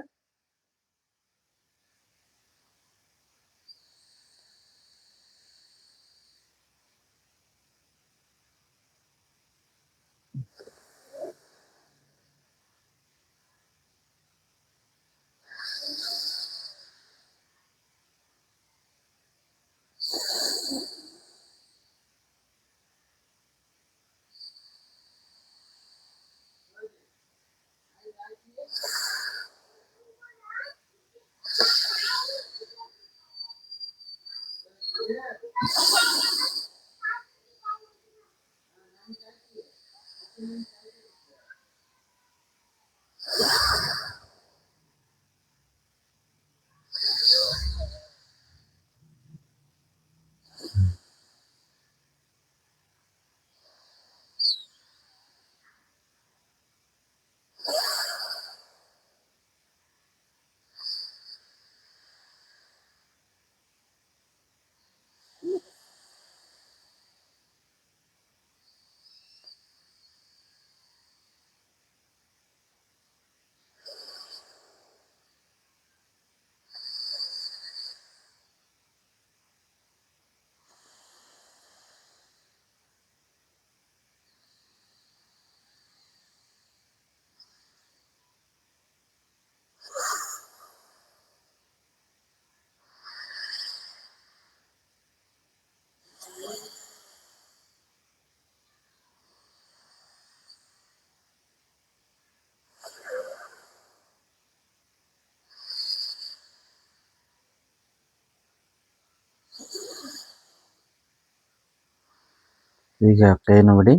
ಈಗ ಕೈಯನ್ನು ಬಿಡಿ,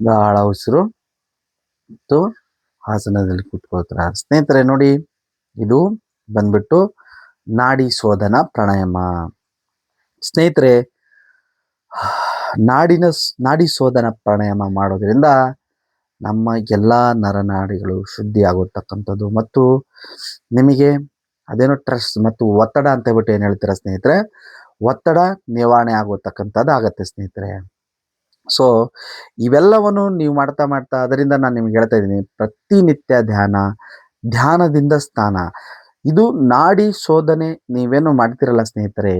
ಗಾಢ ಉಸಿರು ಮತ್ತು ಆಸನದಲ್ಲಿ ಕೂತ್ಕೊಳ್ತಾರೆ. ಸ್ನೇಹಿತರೆ ನೋಡಿ, ಇದು ಬಂದ್ಬಿಟ್ಟು ನಾಡಿ ಶೋಧನ ಪ್ರಾಣಾಯಾಮ. ಸ್ನೇಹಿತರೆ, ನಾಡಿ ಶೋಧನ ಪ್ರಾಣಾಯಾಮ ಮಾಡೋದ್ರಿಂದ ನಮ್ಮ ಎಲ್ಲ ನರನಾಡಿಗಳು ಶುದ್ಧಿ ಆಗೋತಕ್ಕಂಥದ್ದು ಮತ್ತು ನಿಮಗೆ ಅದೇನೋ ಸ್ಟ್ರೆಸ್ ಮತ್ತು ಒತ್ತಡ ಅಂತ ಹೇಳ್ಬಿಟ್ಟು ಏನು ಹೇಳ್ತೀರಾ ಸ್ನೇಹಿತರೆ, ಒತ್ತಡ ನಿವಾರಣೆ ಆಗೋತಕ್ಕಂಥದ್ದು ಆಗತ್ತೆ ಸ್ನೇಹಿತರೆ. ಸೊ ಇವೆಲ್ಲವನ್ನು ನೀವು ಮಾಡ್ತಾ ಮಾಡ್ತಾ ಅದರಿಂದ ನಾನು ನಿಮ್ಗೆ ಹೇಳ್ತಾ ಇದ್ದೀನಿ, ಪ್ರತಿನಿತ್ಯ ಧ್ಯಾನದಿಂದ ಸ್ನಾನ, ಇದು ನಾಡಿ ಶೋಧನೆ ನೀವೇನು ಮಾಡ್ತಿರಲ್ಲ ಸ್ನೇಹಿತರೆ,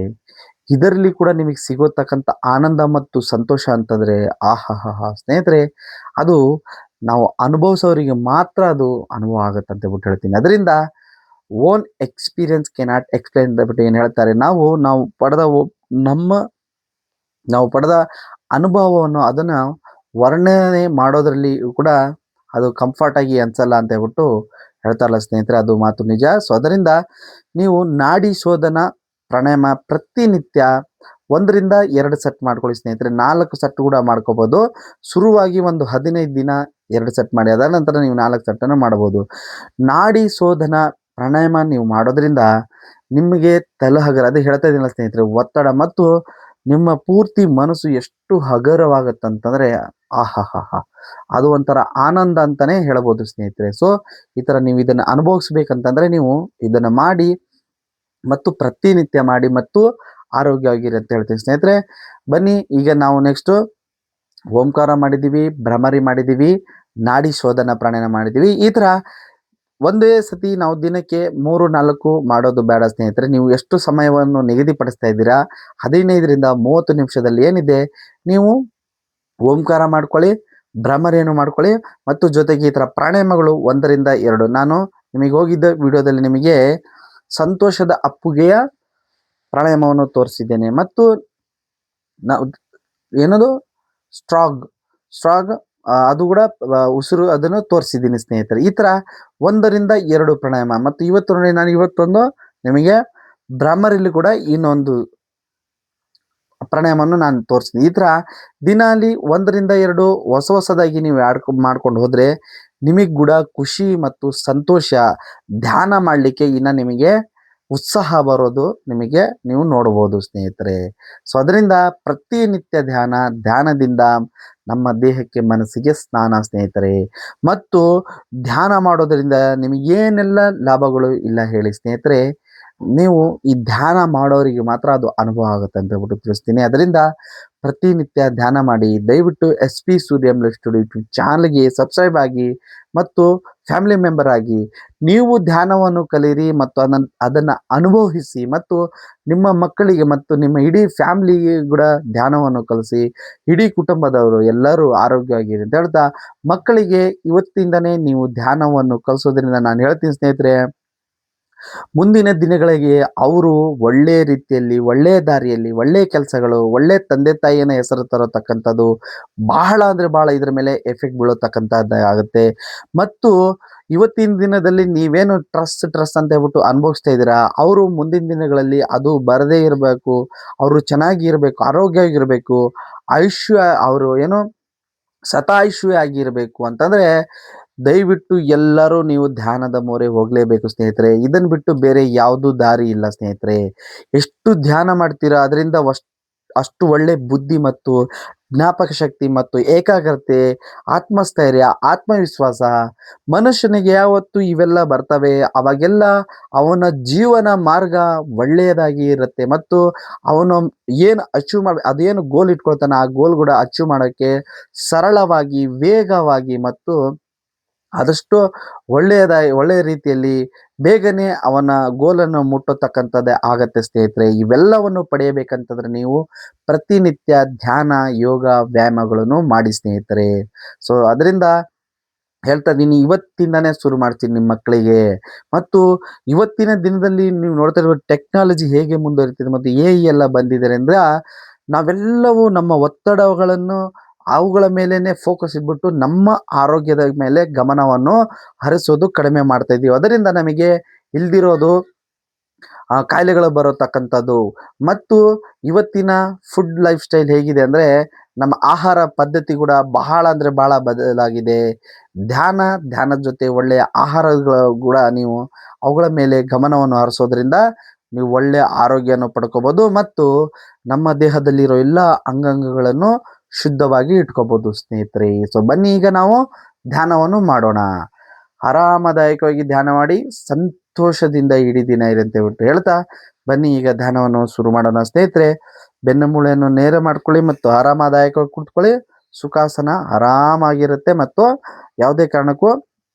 ಇದರಲ್ಲಿ ಕೂಡ ನಿಮಗೆ ಸಿಗೋತಕ್ಕಂಥ ಆನಂದ ಮತ್ತು ಸಂತೋಷ ಅಂತಂದರೆ ಆಹಾಹಾ ಸ್ನೇಹಿತರೆ, ಅದು ನಾವು ಅನುಭವಿಸೋರಿಗೆ ಮಾತ್ರ ಅದು ಅನುಭವ ಆಗುತ್ತೆ ಅಂತ ಹೇಳ್ಬಿಟ್ಟು ಹೇಳ್ತೀನಿ. ಅದರಿಂದ ಓನ್ ಎಕ್ಸ್ಪೀರಿಯನ್ಸ್ ಕೆನಾಟ್ ಎಕ್ಸ್ಪ್ಲೈನ್ ಅಂತ ಹೇಳ್ಬಿಟ್ಟು ಏನು ಹೇಳ್ತಾರೆ, ನಾವು ಪಡೆದ ಅನುಭವವನ್ನು ಅದನ್ನು ವರ್ಣನೆ ಮಾಡೋದ್ರಲ್ಲಿ ಕೂಡ ಅದು ಕಂಫರ್ಟ್ ಆಗಿ ಅನ್ಸಲ್ಲ ಅಂತ ಹೇಳ್ಬಿಟ್ಟು ಹೇಳ್ತಾರಲ್ಲ ಸ್ನೇಹಿತರೆ, ಅದು ಮಾತು ನಿಜ. ಸೊ ಅದರಿಂದ ನೀವು ನಾಡಿ ಶೋಧನ ಪ್ರಾಣಾಯಾಮ ಪ್ರತಿನಿತ್ಯ 1ರಿಂದ 2 ಸೆಟ್ ಮಾಡ್ಕೊಳ್ಳಿ ಸ್ನೇಹಿತರೆ. 4 ಸೆಟ್ ಕೂಡ ಮಾಡ್ಕೋಬೋದು. ಶುರುವಾಗಿ ಒಂದು 15 ದಿನ 2 ಸೆಟ್ ಮಾಡಿ, ಅದಾದ ನಂತರ ನೀವು 4 ಸೆಟ್ಟನ್ನು ಮಾಡ್ಬೋದು. ನಾಡಿ ಶೋಧನ ಪ್ರಾಣಾಯಾಮ ನೀವು ಮಾಡೋದ್ರಿಂದ ನಿಮಗೆ ತಲೆಹಗರ, ಅದೇ ಹೇಳ್ತಾ ಇದ್ದೀನಲ್ಲ ಸ್ನೇಹಿತರೆ, ಒತ್ತಡ ಮತ್ತು ನಿಮ್ಮ ಪೂರ್ತಿ ಮನಸ್ಸು ಎಷ್ಟು ಹಗರವಾಗತ್ತಂತಂದರೆ ಆಹಾಹಾ, ಅದು ಒಂಥರ ಆನಂದ ಅಂತಾನೆ ಹೇಳ್ಬೋದು ಸ್ನೇಹಿತರೆ. ಸೊ ಈ ಥರ ನೀವು ಇದನ್ನು ಅನುಭವಿಸ್ಬೇಕಂತಂದರೆ ನೀವು ಇದನ್ನು ಮಾಡಿ ಮತ್ತು ಪ್ರತಿನಿತ್ಯ ಮಾಡಿ ಮತ್ತು ಆರೋಗ್ಯವಾಗಿರಿ ಅಂತ ಹೇಳ್ತೀನಿ ಸ್ನೇಹಿತರೆ. ಬನ್ನಿ, ಈಗ ನಾವು ನೆಕ್ಸ್ಟು ಓಂಕಾರ ಮಾಡಿದ್ದೀವಿ, ಭ್ರಮರಿ ಮಾಡಿದ್ದೀವಿ, ನಾಡಿ ಶೋಧನ ಪ್ರಾಣಾಯಾಮ ಮಾಡಿದ್ದೀವಿ. ಈ ಥರ ಒಂದೇ ಸತಿ ನಾವು ದಿನಕ್ಕೆ 3-4 ಮಾಡೋದು ಬೇಡ ಸ್ನೇಹಿತರೆ. ನೀವು ಎಷ್ಟು ಸಮಯವನ್ನು ನಿಗದಿಪಡಿಸ್ತಾ ಇದ್ದೀರಾ, 15ರಿಂದ 30 ನಿಮಿಷದಲ್ಲಿ ಏನಿದೆ ನೀವು ಓಂಕಾರ ಮಾಡ್ಕೊಳ್ಳಿ, ಭ್ರಮರಿಯನ್ನು ಮಾಡ್ಕೊಳ್ಳಿ ಮತ್ತು ಜೊತೆಗೆ ಈ ಥರ ಪ್ರಾಣಾಯಾಮಗಳು 1ರಿಂದ 2. ನಾನು ನಿಮಗೆ ಹೋಗಿದ್ದ ವಿಡಿಯೋದಲ್ಲಿ ನಿಮಗೆ ಸಂತೋಷದ ಅಪ್ಪುಗೆಯ ಪ್ರಾಣಾಯಾಮವನ್ನು ತೋರಿಸಿದ್ದೇನೆ ಮತ್ತು ಏನದು ಸ್ಟ್ರಾಗ್ ಅದು ಕೂಡ ಉಸಿರು ಅದನ್ನು ತೋರಿಸಿದ್ದೀನಿ ಸ್ನೇಹಿತರೆ. ಈ ಥರ 1ರಿಂದ 2 ಪ್ರಾಣಾಯಾಮ ಮತ್ತು ಇವತ್ತು ನೋಡಿ, ನಾನು ಇವತ್ತೊಂದು ನಿಮಗೆ ಭ್ರಮರಿಲಿ ಕೂಡ ಇನ್ನೊಂದು ಪ್ರಾಣಾಯಾಮವನ್ನು ನಾನು ತೋರಿಸ್ತೀನಿ. ಈ ಥರ ದಿನಾಲಿ 1ರಿಂದ 2 ಹೊಸದಾಗಿ ನೀವು ಮಾಡ್ಕೊಂಡು ಹೋದರೆ ನಿಮಗೆ ಕೂಡ ಖುಷಿ ಮತ್ತು ಸಂತೋಷ, ಧ್ಯಾನ ಮಾಡಲಿಕ್ಕೆ ಇನ್ನು ನಿಮಗೆ ಉತ್ಸಾಹ ಬರೋದು ನೀವು ನೋಡ್ಬೋದು ಸ್ನೇಹಿತರೆ. ಸೊ ಅದರಿಂದ ಪ್ರತಿನಿತ್ಯ ಧ್ಯಾನದಿಂದ ನಮ್ಮ ದೇಹಕ್ಕೆ ಮನಸ್ಸಿಗೆ ಸ್ನಾನ ಸ್ನೇಹಿತರೆ. ಮತ್ತು ಧ್ಯಾನ ಮಾಡೋದರಿಂದ ನಿಮಗೇನೆಲ್ಲ ಲಾಭಗಳು ಇಲ್ಲ ಹೇಳಿ ಸ್ನೇಹಿತರೆ. ನೀವು ಈ ಧ್ಯಾನ ಮಾಡೋರಿಗೆ ಮಾತ್ರ ಅದು ಅನುಭವ ಆಗುತ್ತೆ ಅಂತ ಹೇಳ್ಬಿಟ್ಟು ತಿಳಿಸ್ತೀನಿ. ಅದರಿಂದ ಪ್ರತಿನಿತ್ಯ ಧ್ಯಾನ ಮಾಡಿ. ದಯವಿಟ್ಟು S P Suryam life studio YouTube ಚಾನಲ್ಗೆ ಸಬ್ಸ್ಕ್ರೈಬ್ ಆಗಿ ಮತ್ತು ಫ್ಯಾಮಿಲಿ ಮೆಂಬರ್ ಆಗಿ. ನೀವು ಧ್ಯಾನವನ್ನು ಕಲಿಯಿರಿ ಮತ್ತು ಅದನ್ನು ಅನುಭವಿಸಿ ಮತ್ತು ನಿಮ್ಮ ಮಕ್ಕಳಿಗೆ ಮತ್ತು ನಿಮ್ಮ ಇಡೀ ಫ್ಯಾಮಿಲಿಗೆ ಕೂಡ ಧ್ಯಾನವನ್ನು ಕಲಿಸಿ. ಇಡೀ ಕುಟುಂಬದವರು ಎಲ್ಲರೂ ಆರೋಗ್ಯವಾಗಿರಿ ಅಂತ ಹೇಳ್ತಾ, ಮಕ್ಕಳಿಗೆ ಇವತ್ತಿಂದನೇ ನೀವು ಧ್ಯಾನವನ್ನು ಕಲಿಸೋದ್ರಿಂದ ನಾನು ಹೇಳ್ತೀನಿ ಸ್ನೇಹಿತರೆ, ಮುಂದಿನ ದಿನಗಳಿಗೆ ಅವರು ಒಳ್ಳೆಯ ರೀತಿಯಲ್ಲಿ, ಒಳ್ಳೆಯ ದಾರಿಯಲ್ಲಿ, ಒಳ್ಳೆಯ ಕೆಲಸಗಳು, ಒಳ್ಳೆಯ ತಂದೆ ತಾಯಿಯನ್ನ ಹೆಸರು ತರತಕ್ಕಂಥದ್ದು ಬಹಳ ಅಂದರೆ ಬಹಳ ಇದರ ಮೇಲೆ ಎಫೆಕ್ಟ್ ಬೀಳತಕ್ಕಂಥದ್ದು ಆಗುತ್ತೆ. ಮತ್ತು ಇವತ್ತಿನ ದಿನದಲ್ಲಿ ನೀವೇನು ಟ್ರಸ್ಟ್ ಅಂತ ಹೇಳ್ಬಿಟ್ಟು ಅನುಭವಿಸ್ತಾ ಇದ್ದೀರಾ, ಅವರು ಮುಂದಿನ ದಿನಗಳಲ್ಲಿ ಅದು ಬರದೇ ಇರಬೇಕು, ಅವರು ಚೆನ್ನಾಗಿ ಇರಬೇಕು, ಆರೋಗ್ಯವಾಗಿರಬೇಕು, ಆಯುಷ್ಯ ಅವರು ಏನು ಶತಾಯುಷಿ ಆಗಿರಬೇಕು ಅಂತಂದ್ರೆ ದಯವಿಟ್ಟು ಎಲ್ಲರೂ ನೀವು ಧ್ಯಾನದ ಮೊರೆ ಹೋಗಲೇಬೇಕು ಸ್ನೇಹಿತರೆ. ಇದನ್ನು ಬಿಟ್ಟು ಬೇರೆ ಯಾವುದೂ ದಾರಿ ಇಲ್ಲ ಸ್ನೇಹಿತರೆ. ಎಷ್ಟು ಧ್ಯಾನ ಮಾಡ್ತೀರಾ ಅದರಿಂದ ಅಷ್ಟು ಒಳ್ಳೆ ಬುದ್ಧಿ ಮತ್ತು ಜ್ಞಾಪಕ ಶಕ್ತಿ ಮತ್ತು ಏಕಾಗ್ರತೆ, ಆತ್ಮಸ್ಥೈರ್ಯ, ಆತ್ಮವಿಶ್ವಾಸ ಮನುಷ್ಯನಿಗೆ ಯಾವತ್ತು ಇವೆಲ್ಲ ಬರ್ತವೆ ಅವಾಗೆಲ್ಲ ಅವನ ಜೀವನ ಮಾರ್ಗ ಒಳ್ಳೆಯದಾಗಿ ಇರುತ್ತೆ ಮತ್ತು ಅವನು ಏನು ಅಚೀವ್ ಅದೇನು ಗೋಲ್ ಇಟ್ಕೊಳ್ತಾನೆ ಆ ಗೋಲ್ ಕೂಡ ಅಚೀವ್ ಮಾಡೋಕ್ಕೆ ಸರಳವಾಗಿ, ವೇಗವಾಗಿ ಮತ್ತು ಆದಷ್ಟು ಒಳ್ಳೆಯ ರೀತಿಯಲ್ಲಿ ಬೇಗನೆ ಅವನ ಗೋಲನ್ನು ಮುಟ್ಟತಕ್ಕಂಥದ್ದೇ ಆಗತ್ತೆ ಸ್ನೇಹಿತರೆ. ಇವೆಲ್ಲವನ್ನು ಪಡೆಯಬೇಕಂತಂದ್ರೆ ನೀವು ಪ್ರತಿನಿತ್ಯ ಧ್ಯಾನ, ಯೋಗ, ವ್ಯಾಯಾಮಗಳನ್ನು ಮಾಡಿ ಸ್ನೇಹಿತರೆ. ಸೊ ಅದರಿಂದ ಹೇಳ್ತಾ ಇದ್ದೀನಿ, ಇವತ್ತಿಂದಾನೇ ಶುರು ಮಾಡ್ತೀನಿ ನಿಮ್ಮ ಮಕ್ಕಳಿಗೆ. ಮತ್ತು ಇವತ್ತಿನ ದಿನದಲ್ಲಿ ನೀವು ನೋಡ್ತಾ ಇರುವ ಟೆಕ್ನಾಲಜಿ ಹೇಗೆ ಮುಂದುವರಿತಿದೆ ಮತ್ತು AI ಎಲ್ಲ ಬಂದಿದ್ದಾರೆ ಅಂದ್ರೆ, ನಾವೆಲ್ಲವೂ ನಮ್ಮ ಒತ್ತಡಗಳನ್ನು ಅವುಗಳ ಮೇಲೇನೆ ಫೋಕಸ್ ಇಟ್ಬಿಟ್ಟು ನಮ್ಮ ಆರೋಗ್ಯದ ಮೇಲೆ ಗಮನವನ್ನು ಹರಿಸೋದು ಕಡಿಮೆ ಮಾಡ್ತಾ ಇದ್ದೀವಿ. ಅದರಿಂದ ನಮಗೆ ಇಲ್ದಿರೋದು ಕಾಯಿಲೆಗಳು ಬರತಕ್ಕಂಥದ್ದು. ಮತ್ತು ಇವತ್ತಿನ ಫುಡ್ ಲೈಫ್ ಸ್ಟೈಲ್ ಹೇಗಿದೆ ಅಂದರೆ, ನಮ್ಮ ಆಹಾರ ಪದ್ಧತಿ ಕೂಡ ಬಹಳ ಅಂದರೆ ಬಹಳ ಬದಲಾಗಿದೆ. ಧ್ಯಾನದ ಜೊತೆ ಒಳ್ಳೆಯ ಆಹಾರಗಳು ಕೂಡ ನೀವು ಅವುಗಳ ಮೇಲೆ ಗಮನವನ್ನು ಹರಿಸೋದ್ರಿಂದ ನೀವು ಒಳ್ಳೆಯ ಆರೋಗ್ಯವನ್ನು ಪಡ್ಕೋಬೋದು ಮತ್ತು ನಮ್ಮ ದೇಹದಲ್ಲಿರೋ ಎಲ್ಲ ಅಂಗಾಂಗಗಳನ್ನು ಶುದ್ಧವಾಗಿ ಇಟ್ಕೋಬೋದು ಸ್ನೇಹಿತರೆ. ಸೊ ಬನ್ನಿ ಈಗ ನಾವು ಧ್ಯಾನವನ್ನು ಮಾಡೋಣ. ಆರಾಮದಾಯಕವಾಗಿ ಧ್ಯಾನ ಮಾಡಿ ಸಂತೋಷದಿಂದ ಇಡೀ ದಿನ ಇರಿ ಅಂತ ಹೇಳ್ತಾ, ಬನ್ನಿ ಈಗ ಧ್ಯಾನವನ್ನು ಶುರು ಮಾಡೋಣ ಸ್ನೇಹಿತರೆ. ಬೆನ್ನು ಮೂಳೆಯನ್ನು ನೇರ ಮಾಡ್ಕೊಳ್ಳಿ ಮತ್ತು ಆರಾಮದಾಯಕವಾಗಿ ಕುಳಿತುಕೊಳ್ಳಿ. ಸುಖಾಸನ ಆರಾಮಾಗಿರುತ್ತೆ ಮತ್ತು ಯಾವುದೇ ಕಾರಣಕ್ಕೂ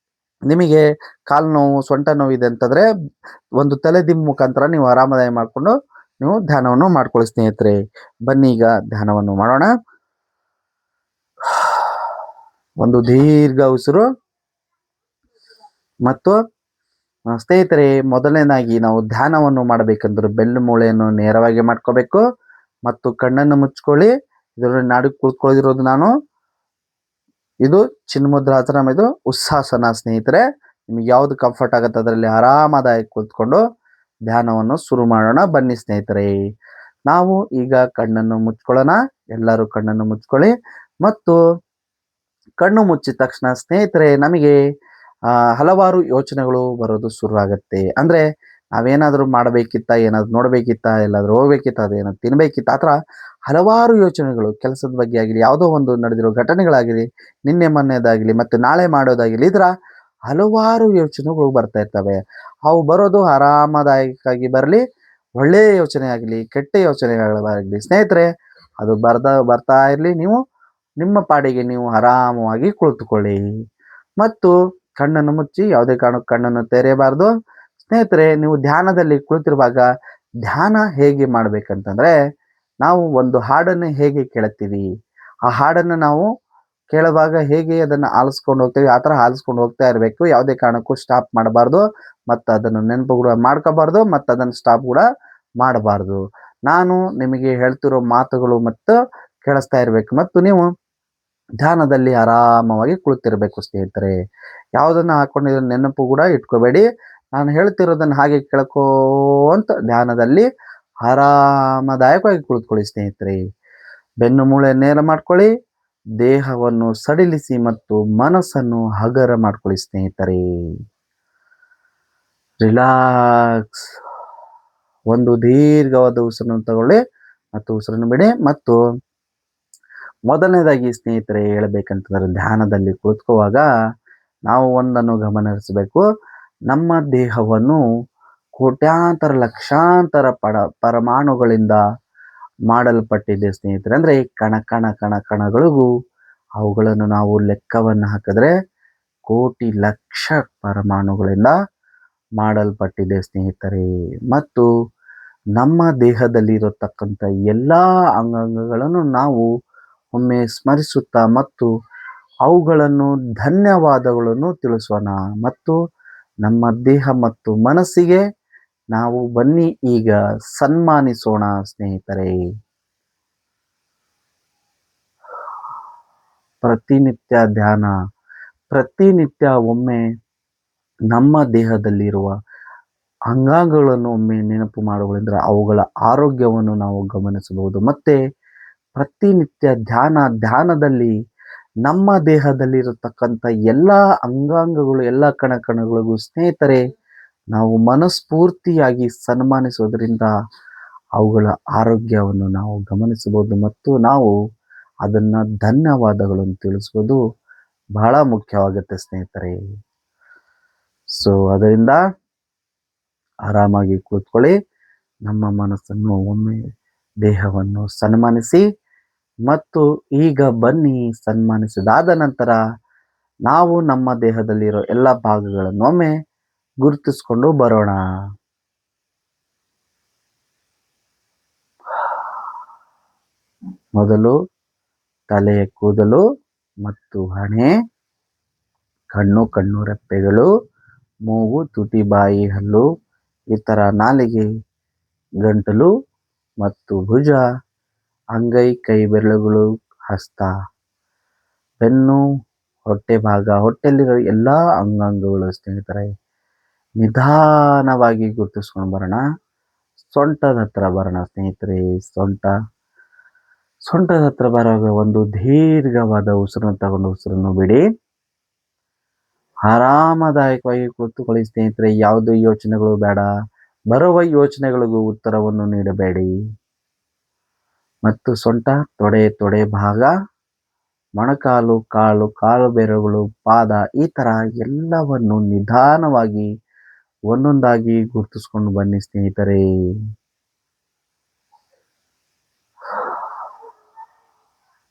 ನಿಮಗೆ ಕಾಲು ನೋವು, ಸೊಂಟ ನೋವಿದೆ ಅಂತಂದ್ರೆ ಒಂದು ತಲೆದಿಂಬು ಮುಖಾಂತರ ನೀವು ಆರಾಮದಾಯ ಮಾಡಿಕೊಂಡು ನೀವು ಧ್ಯಾನವನ್ನು ಮಾಡ್ಕೊಳ್ಳಿ ಸ್ನೇಹಿತರೆ. ಬನ್ನಿ ಈಗ ಧ್ಯಾನವನ್ನು ಮಾಡೋಣ. ಒಂದು ದೀರ್ಘ ಉಸಿರು. ಮತ್ತು ಸ್ನೇಹಿತರೆ, ಮೊದಲನೇದಾಗಿ ನಾವು ಧ್ಯಾನವನ್ನು ಮಾಡಬೇಕಂದ್ರೆ ಬೆನ್ನು ಮೂಳೆಯನ್ನು ನೇರವಾಗಿ ಮಾಡ್ಕೋಬೇಕು ಮತ್ತು ಕಣ್ಣನ್ನು ಮುಚ್ಕೊಳ್ಳಿ. ಇದರಲ್ಲಿ ನಾಡಿ ಕುಳಿತುಕೊಳ್ಳಿರೋದು ನಾನು, ಇದು ಚಿನ್ಮುದ್ರಾಸನ, ಇದು ಉತ್ಸಾಸನ ಸ್ನೇಹಿತರೆ. ನಿಮ್ಗೆ ಯಾವ್ದು ಕಂಫರ್ಟ್ ಆಗುತ್ತೆ ಅದರಲ್ಲಿ ಆರಾಮದಾಗಿ ಕುಳಿತುಕೊಂಡು ಧ್ಯಾನವನ್ನು ಶುರು ಮಾಡೋಣ. ಬನ್ನಿ ಸ್ನೇಹಿತರೆ, ನಾವು ಈಗ ಕಣ್ಣನ್ನು ಮುಚ್ಕೊಳ್ಳೋಣ. ಎಲ್ಲರೂ ಕಣ್ಣನ್ನು ಮುಚ್ಕೊಳ್ಳಿ. ಮತ್ತು ಕಣ್ಣು ಮುಚ್ಚಿದ ತಕ್ಷಣ ಸ್ನೇಹಿತರೆ ನಮಗೆ ಹಲವಾರು ಯೋಚನೆಗಳು ಬರೋದು ಶುರು ಆಗುತ್ತೆ. ಅಂದರೆ ನಾವೇನಾದರೂ ಮಾಡಬೇಕಿತ್ತ, ಏನಾದರೂ ನೋಡಬೇಕಿತ್ತ, ಎಲ್ಲಾದರೂ ಹೋಗ್ಬೇಕಿತ್ತ, ಅದೇನಾದ್ರು ತಿನ್ಬೇಕಿತ್ತ, ಆ ಥರ ಹಲವಾರು ಯೋಚನೆಗಳು ಕೆಲಸದ ಬಗ್ಗೆ ಆಗಲಿ, ಯಾವುದೋ ಒಂದು ನಡೆದಿರೋ ಘಟನೆಗಳಾಗಲಿ, ನಿನ್ನೆ ಮೊನ್ನೆದಾಗಲಿ ಮತ್ತು ನಾಳೆ ಮಾಡೋದಾಗಲಿ, ಈ ಥರ ಹಲವಾರು ಯೋಚನೆಗಳು ಬರ್ತಾ ಇರ್ತವೆ. ಅವು ಬರೋದು ಆರಾಮದಾಯಕವಾಗಿ ಬರಲಿ, ಒಳ್ಳೆಯ ಯೋಚನೆ ಆಗಲಿ, ಕೆಟ್ಟ ಯೋಚನೆಗಳಾಗಲಿ ಸ್ನೇಹಿತರೆ, ಅದು ಬರ್ತಾ ಇರಲಿ. ನೀವು ನಿಮ್ಮ ಪಾಡಿಗೆ ನೀವು ಆರಾಮವಾಗಿ ಕುಳಿತುಕೊಳ್ಳಿ ಮತ್ತು ಕಣ್ಣನ್ನು ಮುಚ್ಚಿ. ಯಾವುದೇ ಕಾರಣಕ್ಕೂ ಕಣ್ಣನ್ನು ತೆರೆಯಬಾರ್ದು ಸ್ನೇಹಿತರೆ. ನೀವು ಧ್ಯಾನದಲ್ಲಿ ಕುಳಿತಿರುವಾಗ ಧ್ಯಾನ ಹೇಗೆ ಮಾಡ್ಬೇಕಂತಂದ್ರೆ, ನಾವು ಒಂದು ಹಾಡನ್ನು ಹೇಗೆ ಕೇಳುತ್ತೀವಿ, ಆ ಹಾಡನ್ನು ನಾವು ಕೇಳುವಾಗ ಹೇಗೆ ಅದನ್ನು ಆಲಿಸ್ಕೊಂಡು ಹೋಗ್ತೀವಿ, ಆ ಥರ ಆಲಿಸ್ಕೊಂಡು ಹೋಗ್ತಾ ಇರಬೇಕು. ಯಾವುದೇ ಕಾರಣಕ್ಕೂ ಸ್ಟಾಪ್ ಮಾಡಬಾರ್ದು ಮತ್ತು ಅದನ್ನು ನೆನಪು ಕೂಡ ಮಾಡ್ಕೋಬಾರ್ದು ಮತ್ತು ಅದನ್ನು ಸ್ಟಾಪ್ ಕೂಡ ಮಾಡಬಾರ್ದು. ನಾನು ನಿಮಗೆ ಹೇಳ್ತಿರೋ ಮಾತುಗಳು ಮತ್ತು ಕೇಳಿಸ್ತಾ ಇರಬೇಕು ಮತ್ತು ನೀವು ಧ್ಯಾನದಲ್ಲಿ ಆರಾಮವಾಗಿ ಕುಳಿತಿರಬೇಕು ಸ್ನೇಹಿತರೆ. ಯಾವುದನ್ನು ಹಾಕೊಂಡಿರೋ ನೆನಪು ಕೂಡ ಇಟ್ಕೋಬೇಡಿ. ನಾನು ಹೇಳ್ತಿರೋದನ್ನು ಹಾಗೆ ಕೇಳ್ಕೋಂತ ಧ್ಯಾನದಲ್ಲಿ ಆರಾಮದಾಯಕವಾಗಿ ಕುಳಿತುಕೊಳ್ಳಿ ಸ್ನೇಹಿತರೆ. ಬೆನ್ನು ಮೂಳೆ ನೇರ ಮಾಡ್ಕೊಳ್ಳಿ. ದೇಹವನ್ನು ಸಡಿಲಿಸಿ ಮತ್ತು ಮನಸ್ಸನ್ನು ಹಗರ ಮಾಡ್ಕೊಳ್ಳಿ ಸ್ನೇಹಿತರೆ. ರಿಲ್ಯಾಕ್ಸ್. ಒಂದು ದೀರ್ಘವಾದ ಉಸಿರನ್ನು ತಗೊಳ್ಳಿ ಮತ್ತು ಉಸಿರನ್ನು ಬಿಡಿ. ಮತ್ತು ಮೊದಲನೇದಾಗಿ ಸ್ನೇಹಿತರೆ ಹೇಳಬೇಕಂತಂದ್ರೆ, ಧ್ಯಾನದಲ್ಲಿ ಕುಳಿತುಕೊಳ್ಳುವಾಗ ನಾವು ಒಂದನ್ನು ಗಮನ ಹರಿಸಬೇಕು. ನಮ್ಮ ದೇಹವನ್ನು ಕೋಟ್ಯಾಂತರ ಲಕ್ಷಾಂತರ ಪರಮಾಣುಗಳಿಂದ ಮಾಡಲ್ಪಟ್ಟಿದೆ ಸ್ನೇಹಿತರೆ. ಅಂದರೆ ಕಣ ಕಣ ಕಣ ಕಣಗಳಿಗೂ ಅವುಗಳನ್ನು ನಾವು ಲೆಕ್ಕವನ್ನು ಹಾಕಿದ್ರೆ ಕೋಟಿ ಲಕ್ಷ ಪರಮಾಣುಗಳಿಂದ ಮಾಡಲ್ಪಟ್ಟಿದೆ ಸ್ನೇಹಿತರೆ. ಮತ್ತು ನಮ್ಮ ದೇಹದಲ್ಲಿರತಕ್ಕಂಥ ಎಲ್ಲ ಅಂಗಾಂಗಗಳನ್ನು ನಾವು ಒಮ್ಮೆ ಸ್ಮರಿಸುತ್ತಾ ಮತ್ತು ಅವುಗಳನ್ನು ಧನ್ಯವಾದಗಳನ್ನು ತಿಳಿಸೋಣ. ಮತ್ತು ನಮ್ಮ ದೇಹ ಮತ್ತು ಮನಸ್ಸಿಗೆ ನಾವು ಬನ್ನಿ ಈಗ ಸನ್ಮಾನಿಸೋಣ ಸ್ನೇಹಿತರೆ. ಪ್ರತಿನಿತ್ಯ ಧ್ಯಾನ, ಪ್ರತಿನಿತ್ಯ ಒಮ್ಮೆ ನಮ್ಮ ದೇಹದಲ್ಲಿರುವ ಅಂಗಾಂಗಗಳನ್ನು ಒಮ್ಮೆ ನೆನಪು ಮಾಡುವುದರಿಂದ ಅವುಗಳ ಆರೋಗ್ಯವನ್ನು ನಾವು ಗಮನಿಸಬಹುದು. ಮತ್ತೆ ಪ್ರತಿನಿತ್ಯ ಧ್ಯಾನದಲ್ಲಿ ನಮ್ಮ ದೇಹದಲ್ಲಿರತಕ್ಕಂಥ ಎಲ್ಲ ಅಂಗಾಂಗಗಳು, ಎಲ್ಲ ಕಣಕಣಗಳಿಗೂ ಸ್ನೇಹಿತರೆ ನಾವು ಮನಸ್ಫೂರ್ತಿಯಾಗಿ ಸನ್ಮಾನಿಸೋದ್ರಿಂದ ಅವುಗಳ ಆರೋಗ್ಯವನ್ನು ನಾವು ಗಮನಿಸಬಹುದು ಮತ್ತು ನಾವು ಅದನ್ನು ಧನ್ಯವಾದಗಳನ್ನು ತಿಳಿಸುವುದು ಬಹಳ ಮುಖ್ಯವಾಗುತ್ತೆ ಸ್ನೇಹಿತರೆ. ಸೊ ಅದರಿಂದ ಆರಾಮಾಗಿ ಕೂತ್ಕೊಳ್ಳಿ, ನಮ್ಮ ಮನಸ್ಸನ್ನು ಒಮ್ಮೆ ದೇಹವನ್ನು ಸನ್ಮಾನಿಸಿ. ಮತ್ತು ಈಗ ಬನ್ನಿ ಸನ್ಮಾನಿಸಿದಾದ ನಂತರ ನಾವು ನಮ್ಮ ದೇಹದಲ್ಲಿರೋ ಎಲ್ಲ ಭಾಗಗಳನ್ನು ಒಮ್ಮೆ ಗುರುತಿಸ್ಕೊಂಡು ಬರೋಣ. ಮೊದಲು ತಲೆಯ ಕೂದಲು ಮತ್ತು ಹಣೆ, ಕಣ್ಣು ರೆಪ್ಪೆಗಳು, ಮೂಗು, ತುಟಿ, ಬಾಯಿ, ಹಲ್ಲು, ಇತರ ನಾಲಿಗೆ, ಗಂಟಲು ಮತ್ತು ಭುಜ, ಅಂಗೈ, ಕೈ ಬೆರಳುಗಳು, ಹಸ್ತ, ಬೆನ್ನು, ಹೊಟ್ಟೆ ಭಾಗ, ಹೊಟ್ಟೆಯಲ್ಲಿರೋ ಎಲ್ಲ ಅಂಗಾಂಗಗಳು ಸ್ನೇಹಿತರೆ ನಿಧಾನವಾಗಿ ಗುರುತಿಸ್ಕೊಂಡು ಬರೋಣ. ಸೊಂಟದ ಹತ್ರ ಬರೋಣ ಸ್ನೇಹಿತರೆ. ಸೊಂಟದ ಹತ್ರ ಬರುವಾಗ ಒಂದು ದೀರ್ಘವಾದ ಉಸಿರನ್ನು ತಗೊಂಡು ಉಸಿರನ್ನು ಬಿಡಿ. ಆರಾಮದಾಯಕವಾಗಿ ಕೂತುಕೊಳ್ಳಿ ಸ್ನೇಹಿತರೆ. ಯಾವುದೇ ಯೋಚನೆಗಳು ಬೇಡ, ಬರುವ ಯೋಚನೆಗಳಿಗೂ ಉತ್ತರವನ್ನು ನೀಡಬೇಡಿ. ಮತ್ತು ಸೊಂಟ, ತೊಡೆ ಭಾಗ, ಮೊಣಕಾಲು, ಕಾಲು ಬೆರಳುಗಳು, ಪಾದ, ಈ ತರ ಎಲ್ಲವನ್ನು ನಿಧಾನವಾಗಿ ಒಂದೊಂದಾಗಿ ಗುರುತಿಸ್ಕೊಂಡು ಬನ್ನಿ ಸ್ನೇಹಿತರೆ.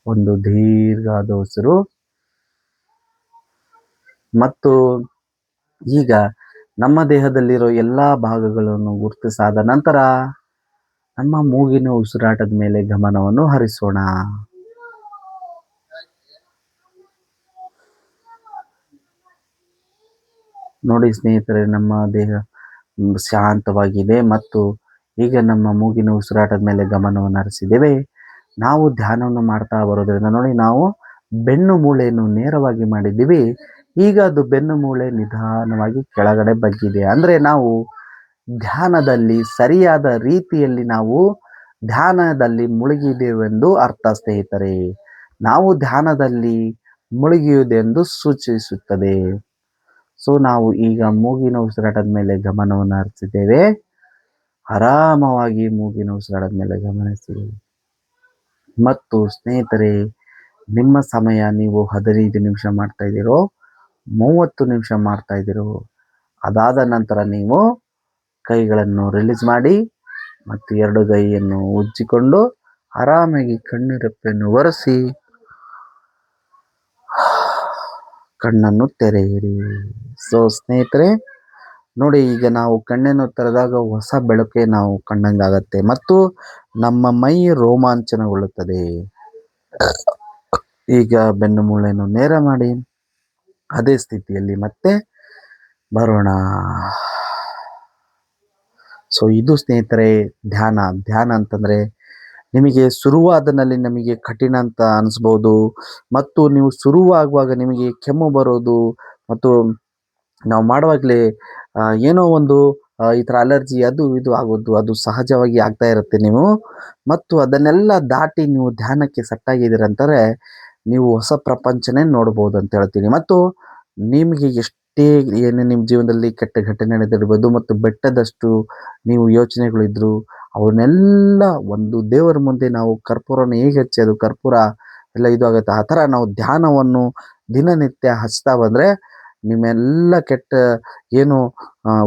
ಒಂದು ದೀರ್ಘವಾದ ಉಸಿರು. ಮತ್ತು ಈಗ ನಮ್ಮ ದೇಹದಲ್ಲಿರೋ ಎಲ್ಲ ಭಾಗಗಳನ್ನು ಗುರುತಿಸಾದ ನಂತರ ನಮ್ಮ ಮೂಗಿನ ಉಸಿರಾಟದ ಮೇಲೆ ಗಮನವನ್ನು ಹರಿಸೋಣ. ನೋಡಿ ಸ್ನೇಹಿತರೆ, ನಮ್ಮ ದೇಹ ಶಾಂತವಾಗಿದೆ ಮತ್ತು ಈಗ ನಮ್ಮ ಮೂಗಿನ ಉಸಿರಾಟದ ಮೇಲೆ ಗಮನವನ್ನು ಹರಿಸಿದ್ದೇವೆ. ನಾವು ಧ್ಯಾನವನ್ನು ಮಾಡ್ತಾ ಬರೋದ್ರಿಂದ ನೋಡಿ, ನಾವು ಬೆನ್ನು ಮೂಳೆಯನ್ನು ನೇರವಾಗಿ ಮಾಡಿದ್ದೀವಿ. ಈಗ ಅದು ಬೆನ್ನು ಮೂಳೆ ನಿಧಾನವಾಗಿ ಕೆಳಗಡೆ ಬಗ್ಗಿದೆ. ಅಂದರೆ ನಾವು ಧ್ಯಾನದಲ್ಲಿ ಸರಿಯಾದ ರೀತಿಯಲ್ಲಿ ನಾವು ಧ್ಯಾನದಲ್ಲಿ ಮುಳುಗಿದ್ದೇವೆಂದು ಅರ್ಥ ಸ್ನೇಹಿತರೆ. ನಾವು ಧ್ಯಾನದಲ್ಲಿ ಮುಳುಗಿಯುವುದೆಂದು ಸೂಚಿಸುತ್ತದೆ. ಸೊ ನಾವು ಈಗ ಮೂಗಿನ ಉಸಿರಾಟದ ಮೇಲೆ ಗಮನವನ್ನು ಹರಿಸಿದ್ದೇವೆ. ಆರಾಮವಾಗಿ ಮೂಗಿನ ಉಸಿರಾಟದ ಮೇಲೆ ಗಮನಿಸಿ. ಮತ್ತು ಸ್ನೇಹಿತರೆ, ನಿಮ್ಮ ಸಮಯ ನೀವು 15 ನಿಮಿಷ ಮಾಡ್ತಾ ಇದ್ದೀರೋ, 30 ನಿಮಿಷ ಮಾಡ್ತಾ ಇದ್ದೀರೋ, ಅದಾದ ನಂತರ ನೀವು ಕೈಗಳನ್ನು ರಿಲೀಸ್ ಮಾಡಿ ಮತ್ತು 2 ಕೈಯನ್ನು ಉಜ್ಜಿಕೊಂಡು ಆರಾಮಾಗಿ ಕಣ್ಣಿರೆಪ್ಪೆಯನ್ನು ಒರೆಸಿ ಕಣ್ಣನ್ನು ತೆರೆಯಿರಿ. ಸೊ ಸ್ನೇಹಿತರೆ ನೋಡಿ, ಈಗ ನಾವು ಕಣ್ಣನ್ನು ತೆರೆದಾಗ ಹೊಸ ಬೆಳಕೆ ನಾವು ಕಂಡಂಗಾಗತ್ತೆ ಮತ್ತು ನಮ್ಮ ಮೈ ರೋಮಾಂಚನಗೊಳ್ಳುತ್ತದೆ. ಈಗ ಬೆನ್ನು ಮೂಳೆಯನ್ನು ನೇರ ಮಾಡಿ ಅದೇ ಸ್ಥಿತಿಯಲ್ಲಿ ಮತ್ತೆ ಬರೋಣ. ಸೊ ಇದು ಸ್ನೇಹಿತರೆ ಧ್ಯಾನ ಅಂತಂದ್ರೆ ನಿಮಗೆ ಶುರುವಾದನಲ್ಲಿ ನಮಗೆ ಕಠಿಣ ಅಂತ ಅನಿಸ್ಬೋದು. ಮತ್ತು ನೀವು ಶುರುವಾಗುವಾಗ ನಿಮಗೆ ಕೆಮ್ಮು ಬರೋದು ಮತ್ತು ನಾವು ಮಾಡುವಾಗಲೇ ಏನೋ ಒಂದು ಈ ಥರ ಅಲರ್ಜಿ ಅದು ಇದು ಆಗೋದು ಅದು ಸಹಜವಾಗಿ ಆಗ್ತಾ ಇರುತ್ತೆ ನೀವು. ಮತ್ತು ಅದನ್ನೆಲ್ಲ ದಾಟಿ ನೀವು ಧ್ಯಾನಕ್ಕೆ ಸೆಟ್ಟಾಗಿದ್ದೀರಂತಾರೆ ನೀವು ಹೊಸ ಪ್ರಪಂಚನೇ ನೋಡ್ಬೋದು ಅಂತ ಹೇಳ್ತೀನಿ. ಮತ್ತು ನಿಮಗೆ ಎಷ್ಟೇ ಏನೇ ನಿಮ್ಮ ಜೀವನದಲ್ಲಿ ಕೆಟ್ಟ ಘಟನೆ ನಡೆದಿರ್ಬೋದು ಮತ್ತು ಬೆಟ್ಟದಷ್ಟು ನೀವು ಯೋಚನೆಗಳಿದ್ರು ಅವನ್ನೆಲ್ಲ ಒಂದು ದೇವರ ಮುಂದೆ ನಾವು ಕರ್ಪೂರವನ್ನು ಹೇಗೆ ಹಚ್ಚಿ ಅದು ಕರ್ಪೂರ ಎಲ್ಲ ಇದು ಆಗುತ್ತೆ, ಆ ಥರ ನಾವು ಧ್ಯಾನವನ್ನು ದಿನನಿತ್ಯ ಹಚ್ತಾ ಬಂದರೆ ನಿಮ್ಮೆಲ್ಲ ಕೆಟ್ಟ ಏನು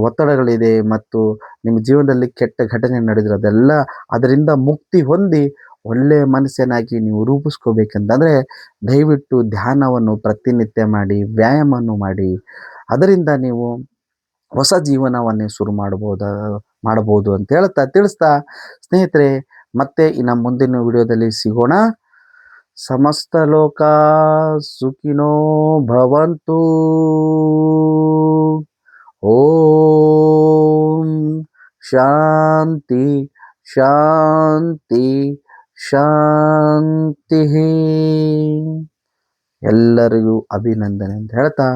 ಒತ್ತಡಗಳಿದೆ ಮತ್ತು ನಿಮ್ಮ ಜೀವನದಲ್ಲಿ ಕೆಟ್ಟ ಘಟನೆ ನಡೆದಿರೋ ಅದರಿಂದ ಮುಕ್ತಿ ಹೊಂದಿ ಒಳ್ಳೆಯ ಮನಸ್ಸನ್ನಾಗಿ ನೀವು ರೂಪಿಸ್ಕೋಬೇಕಂತಂದರೆ ದಯವಿಟ್ಟು ಧ್ಯಾನವನ್ನು ಪ್ರತಿನಿತ್ಯ ಮಾಡಿ, ವ್ಯಾಯಾಮವನ್ನು ಮಾಡಿ. ಅದರಿಂದ ನೀವು ಹೊಸ ಜೀವನವನ್ನೇ ಶುರು ಮಾಡಬಹುದು ಅಂತ ತಿಳಿಸ್ತಾ ಸ್ನೇಹಿತರೆ, ಮತ್ತೆ ಇನ್ನು ಮುಂದಿನ ವಿಡಿಯೋದಲ್ಲಿ ಸಿಗೋಣ. ಸಮಸ್ತ ಲೋಕ ಸುಖಿನೋ ಭವಂತು. ಓಂ ಶಾಂತಿ ಶಾಂತಿ ಶಾಂತಿ. ಎಲ್ಲರಿಗೂ ಅಭಿನಂದನೆ ಅಂತ ಹೇಳ್ತಾ